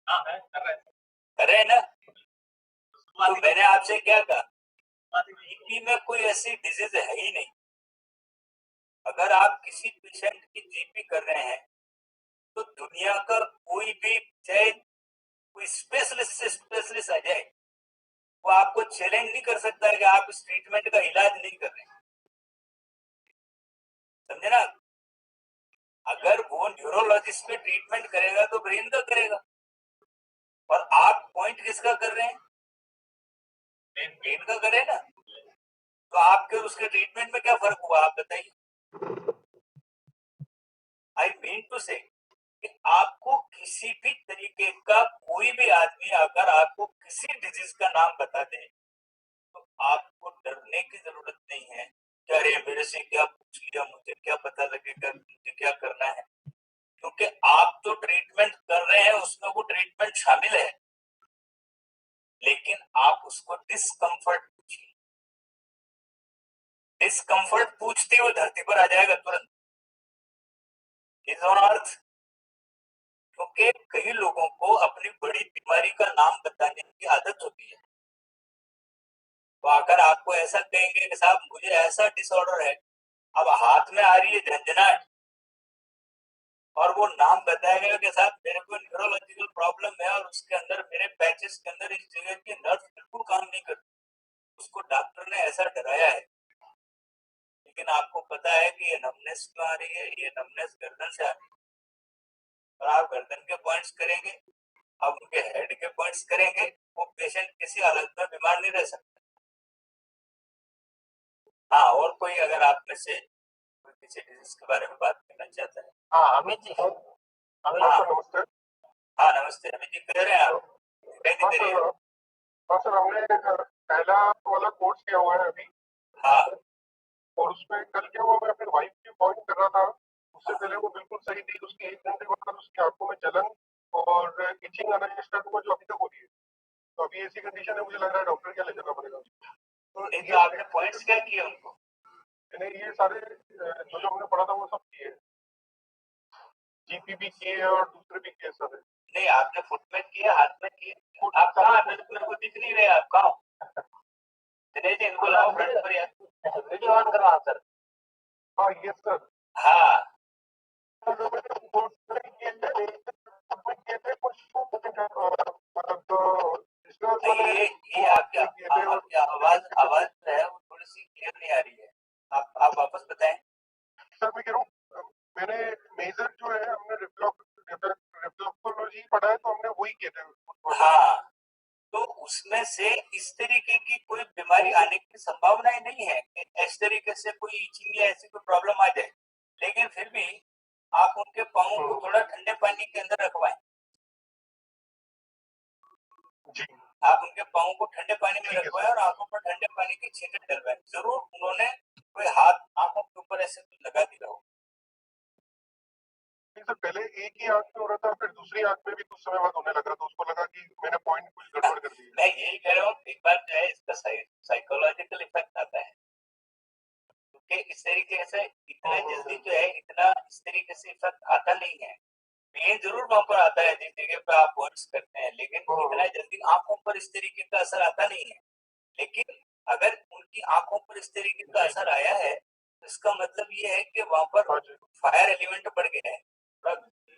हाँ मैं कर रहे हैं ना। तो मैंने आपसे क्या कहा, जीपी में कोई ऐसी डिजीज है ही नहीं। अगर आप किसी पेशेंट की जीपी कर रहे हैं तो दुनिया का कोई भी, चाहे कोई स्पेशलिस्ट से स्पेशलिस्ट आ जाए, वो आपको चैलेंज नहीं कर सकता है कि आप इस ट्रीटमेंट का इलाज नहीं कर रहे हैं। समझे ना। अगर वो न्यूरोलॉजिस्ट पे ट्रीटमेंट करेगा तो ब्रेन का करेगा, और आप पॉइंट किसका कर रहे हैं, ब्रेन का करे ना। तो आपके उसके ट्रीटमेंट में क्या फर्क हुआ, आप बताइए। आई मीन टू से कि आपको किसी भी तरीके का कोई भी आदमी अगर आपको किसी डिजीज का नाम बता दे तो आपको डरने की जरूरत नहीं है कि अरे मेरे से क्या पूछ लिया, मुझे क्या पता लगेगा, मुझे क्या करना है। क्योंकि आप जो ट्रीटमेंट कर रहे हैं उसमें वो ट्रीटमेंट शामिल है, लेकिन आप उसको डिस्कम्फर्ट पूछिए। डिस्कम्फर्ट पूछते हुए धरती पर आ जाएगा तुरंत। Is on earth. क्योंकि कई लोगों को अपनी बड़ी बीमारी का नाम बताने की आदत होती है। तो अगर आपको ऐसा कहेंगे कि साहब मुझे ऐसा डिसऑर्डर है, अब हाथ में आ रही है झंझनाहट, और वो नाम बताएगा कि साहब मेरे को न्यूरोलॉजिकल प्रॉब्लम है और उसके अंदर मेरे पैचेस के अंदर इस जगह की नर्व बिल्कुल काम नहीं करती, उसको डॉक्टर ने ऐसा डराया है। लेकिन आपको पता है कि ये नमनेस क्यों आ रही है, ये नमनेस गर्दन से आ रही है। और आप गर्दन के पॉइंट्स करेंगे, आप उनके हेड के पॉइंट्स करेंगे, वो पेशेंट किसी हालत में बीमार नहीं रह सकता। हाँ, और कोई अगर आप में से कोई किसी डिजीज के बारे में बात करना चाहता है। हाँ अमित जी, अमित हाँ, नमस्ते। हाँ नमस्ते अमित जी, कह रहे हैं आप दिखाई दे रही है। हाँ सर, हमने पहला वाला कोर्स किया हुआ है अभी। हाँ, और उसमें कल क्या हुआ, मैं अपनी वाइफ की पॉइंट कर रहा था, उससे पहले वो बिल्कुल सही थी। उसके 1 घंटे बाद उसकी आंखों में जलन और इचिंग आना स्टार्ट हुआ, जो अभी तक हो रही है। तो अभी ऐसी कंडीशन है, मुझे लग रहा है डॉक्टर क्या ले जाना पड़ेगा। तो ये आपने पॉइंट्स क्या किए उनको? मैंने ये सारे जो हमने पढ़ा था वो सब किए, जीपी भी किए और दूसरे भी किए सारे। नहीं, आपने फुट में किए, हाथ में किए, आप कहाँ? मेरे को दिख नहीं रहे आप कहाँ? दिनेश जी इनको लाओ फ्रंट पर यार, वीडियो ऑन करो आप सर। हाँ यस सर। हाँ, ये आपकी आवाज जो है वो थोड़ी सी क्लियर नहीं आ रही है। आप वापस बताएं। सर मैं कह रहा हूँ, मैंने मेजर जो है हमने रिफ्लेक्सोलॉजी पढ़ा है, तो हमने वही किया था। हाँ, तो उसमें से इस तरीके की कोई बीमारी आने की संभावनाएं नहीं है कि इस तरीके से कोई इचिंग या ऐसी कोई प्रॉब्लम आ जाए। लेकिन फिर भी आप उनके पाँव को थोड़ा ठंडे पानी के अंदर रखवाएं। जी, आप उनके पाँव को ठंडे पानी में रखवाएं और आंखों पर ठंडे पानी की छींटे डलवाएं। जरूर उन्होंने कोई हाथ आंखों के ऊपर ऐसे लगा दिया हो। सर पहले एक ही आंख में हो रहा था, फिर दूसरी आंख में भी कुछ समय बाद होने लगा, तो उसको लगा कि मैंने पॉइंट कुछ गड़बड़ कर दी। मैं यही कह रहा हूँ, एक बार जो है इसका साइकोलॉजिकल इफेक्ट आता है, क्योंकि इस तरीके से इतना जल्दी जो है, इतना इस तरीके से इफेक्ट आता नहीं है। पेन जरूर वहां पर आता है जिस जगह पे आप वर्क्स करते हैं, लेकिन इतना जल्दी आंखों पर इस तरीके का असर आता नहीं है। लेकिन अगर उनकी आंखों पर इस तरीके का असर आया है तो इसका मतलब ये है कि वहां पर हाँ जी। फायर एलिमेंट बढ़ गया है,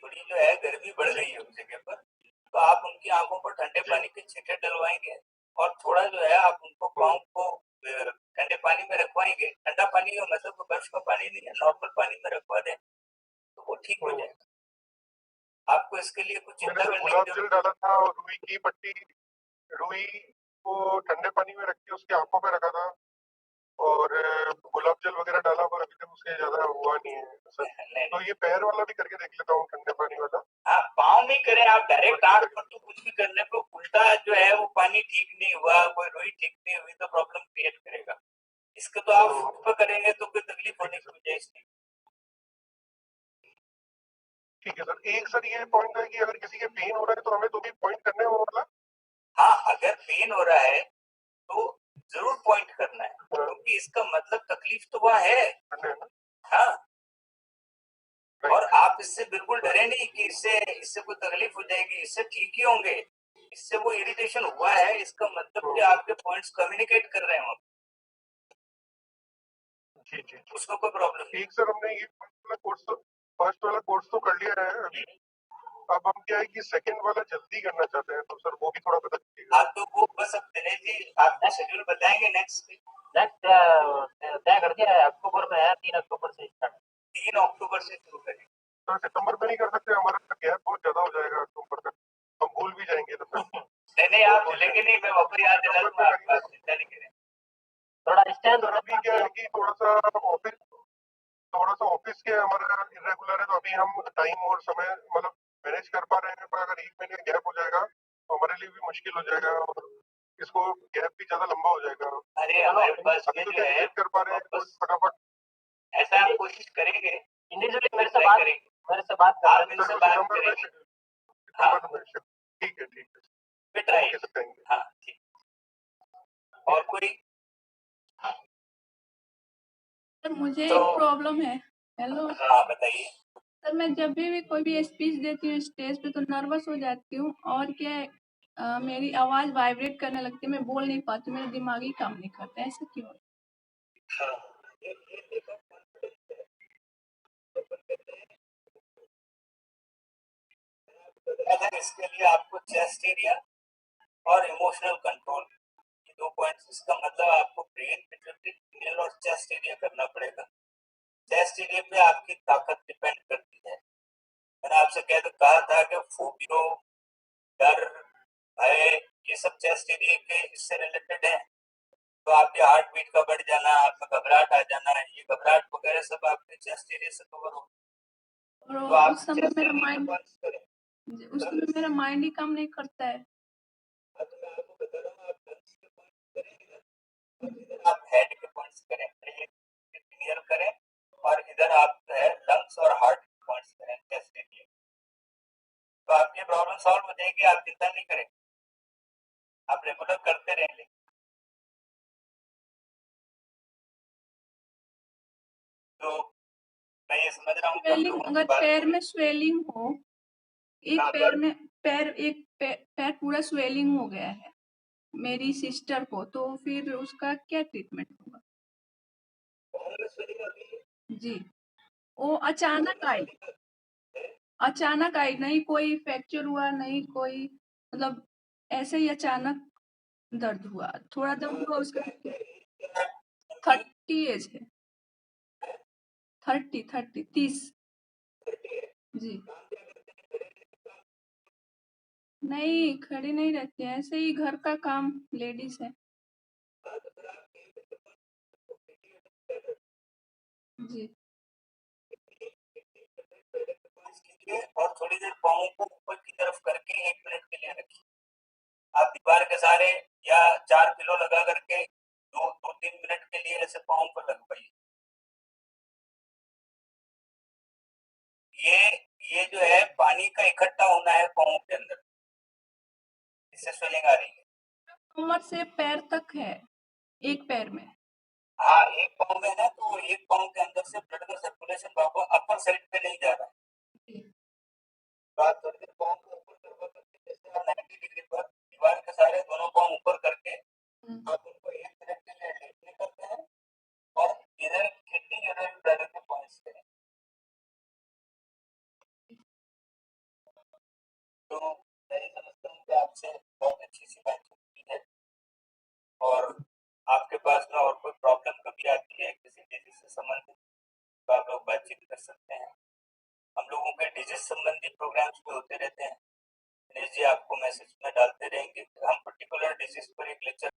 थोड़ी जो है गर्मी बढ़ गई है उस जगह पर, तो आप उनकी आंखों पर ठंडे जी। पानी के छींटे डलवाएंगे और थोड़ा जो है आप उनको पाँव को ठंडे पानी में रखवाएंगे। ठंडा पानी का मतलब बर्फ का पानी नहीं है, नॉर्मल पानी में रखवा दें तो वो ठीक हो जाएगा। आपको इसके लिए कुछ चिंता मैंने करने की गुलाब जल जरूरत डाला था और रुई की पट्टी, रुई को ठंडे पानी में रख के उसकी आंखों पे रखा था और गुलाब जल वगैरह डाला, पर अभी तक उसके ज्यादा हुआ नहीं है सर। नहीं, तो ये पैर वाला भी करके देख लेता हूँ, ठंडे पानी वाला। आप पाँव में करें, आप डायरेक्ट आंख पर तो कुछ भी करने को उल्टा जो है वो पानी ठीक नहीं हुआ, कोई रुई ठीक नहीं हुई तो प्रॉब्लम क्रिएट करेगा। इसको तो आप फुट पर करेंगे तो कोई तकलीफ होने की गुंजाइश नहीं। ठीक है सर। एक सर ये पॉइंट है कि अगर किसी के पेन हो रहा है तो हमें तो भी पॉइंट करने वो वाला। हाँ, अगर पेन हो रहा है तो जरूर पॉइंट करना है, क्योंकि इसका मतलब तकलीफ तो वहाँ है। हाँ, और आप इससे बिल्कुल डरे नहीं कि इससे कोई तकलीफ हो जाएगी, इससे ठीक ही होंगे। इससे वो इरिटेशन हुआ है, इसका मतलब कि आपके पॉइंट्स कम्युनिकेट कर रहे हो। जी जी, उसको कोई प्रॉब्लम नहीं। ठीक सर, हमने ये फर्स्ट वाला कोर्स तो कर लिया है अभी। अब हम क्या है कि सेकंड वाला जल्दी करना चाहते हैं, तो सर वो भी थोड़ा बता दीजिएगा। हाँ, तो वो बस अब दिनेश जी आपका शेड्यूल बताएंगे नेक्स्ट तय कर दिया है, अक्टूबर में है, 3 अक्टूबर से स्टार्ट। 3 अक्टूबर से शुरू करें। तो सितंबर में नहीं कर सकते? हमारा गैप बहुत ज्यादा हो जाएगा अक्टूबर तक, हम भूल भी जाएंगे तब तक। नहीं, आप भूलेंगे नहीं, मैं वापस याद दिला दूंगा आपको, आप चिंता नहीं करें। थोड़ा स्टैंड सर अभी क्या है कि थोड़ा सा ऑफिस के हमारा इरेगुलर है, तो अभी हम टाइम और समय मतलब मैनेज कर पा रहे हैं, पर अगर 1 महीने गैप हो जाएगा तो हमारे लिए भी मुश्किल हो जाएगा और इसको गैप भी ज्यादा लंबा हो जाएगा। अरे हमारे पास अभी में तो जो क्या है कर पा रहे हैं तो फटाफट ऐसा आप कोशिश करेंगे, इंडिविजुअली मेरे से बात आप इनसे बात करेंगे। ठीक है फिट रहे। Okay sir, thank you. हाँ, ठीक। और कोई? सर मुझे तो एक प्रॉब्लम है। हेलो हाँ, बताइए। सर, मैं जब भी कोई भी स्पीच देती हूँ स्टेज पे तो नर्वस हो जाती हूँ और क्या है, मेरी आवाज वाइब्रेट करने लगती है, मैं बोल नहीं पाती, मेरा दिमाग ही काम नहीं करता, ऐसा क्यों है? हाँ, ये देखो confidence है। अगर इसके लिए आपको चेस्ट एरिया और इमोशनल कंट्रोल, ये 2 पॉइंट्स, इसका मतलब आपको ब्रेन पिट्यूटरी और चेस्ट एरिया करना पड़ेगा। चेस्ट एरिया पे आपकी ताकत डिपेंड करती है। मैंने आपसे कहा था कि फोबियो, डर, भय, ये सब चेस्ट एरिया के इससे रिलेटेड है। तो आपके हार्ट बीट का बढ़ जाना, आपका घबराहट आ जाना, ये घबराहट वगैरह सब आपके चेस्ट एरिया से कवर हो। तो आप उस समय मेरा माइंड उस समय मेरा माइंड ही काम नहीं करता है। आप हेड के पॉइंट्स करें, क्लियर करें, और इधर आप है लंग्स और हार्ट के पॉइंट्स करें चेस्ट एरिया। तो आपकी प्रॉब्लम सॉल्व हो जाएगी, आप चिंता नहीं करें, आप रेगुलर करते रहेंगे। तो मैं ये समझ रहा हूँ स्वेलिंग, अगर पैर में स्वेलिंग हो, एक पैर में पैर पूरा स्वेलिंग हो गया है मेरी सिस्टर को, तो फिर उसका क्या ट्रीटमेंट होगा? जी, वो अचानक आई, नहीं कोई फ्रैक्चर हुआ, नहीं कोई, मतलब ऐसे ही अचानक दर्द हुआ, थोड़ा दर्द हुआ उसका। 30 एज है, 30 जी। नहीं, खड़ी नहीं रहती है, ऐसे ही घर का काम, लेडीज है जी। और थोड़ी देर पाँव को ऊपर की तरफ करके 1 मिनट के लिए रखिए। आप दीवार के सहारे या 4 किलो लगा करके 2-3 मिनट के लिए ऐसे पाँव पर लगवाइए। ये जो है पानी का इकट्ठा होना है पाँव के अंदर, इससे स्वेलिंग आ रही है। कमर से पैर तक है, एक पैर में। हाँ, एक पाँव में है तो एक पाँव के अंदर से ब्लड का सर्कुलेशन बाबा अपर साइड पे नहीं जा रहा है। तो आप थोड़ी देर पाँव को ऊपर करवा करके, जैसे आप 90 डिग्री पर दीवार के सहारे दोनों पाँव ऊपर करके आप उनको 1 मिनट के लिए लेटने करते हैं और इधर किडनी पास में और कोई प्रॉब्लम कभी आती है किसी डिजीज से संबंधित तो आप लोग बातचीत कर सकते हैं। हम लोगों के डिजीज संबंधी प्रोग्राम्स भी होते रहते हैं। दिनेश जी आपको मैसेज में डालते रहेंगे। हम पर्टिकुलर डिजीज पर एक लेक्चर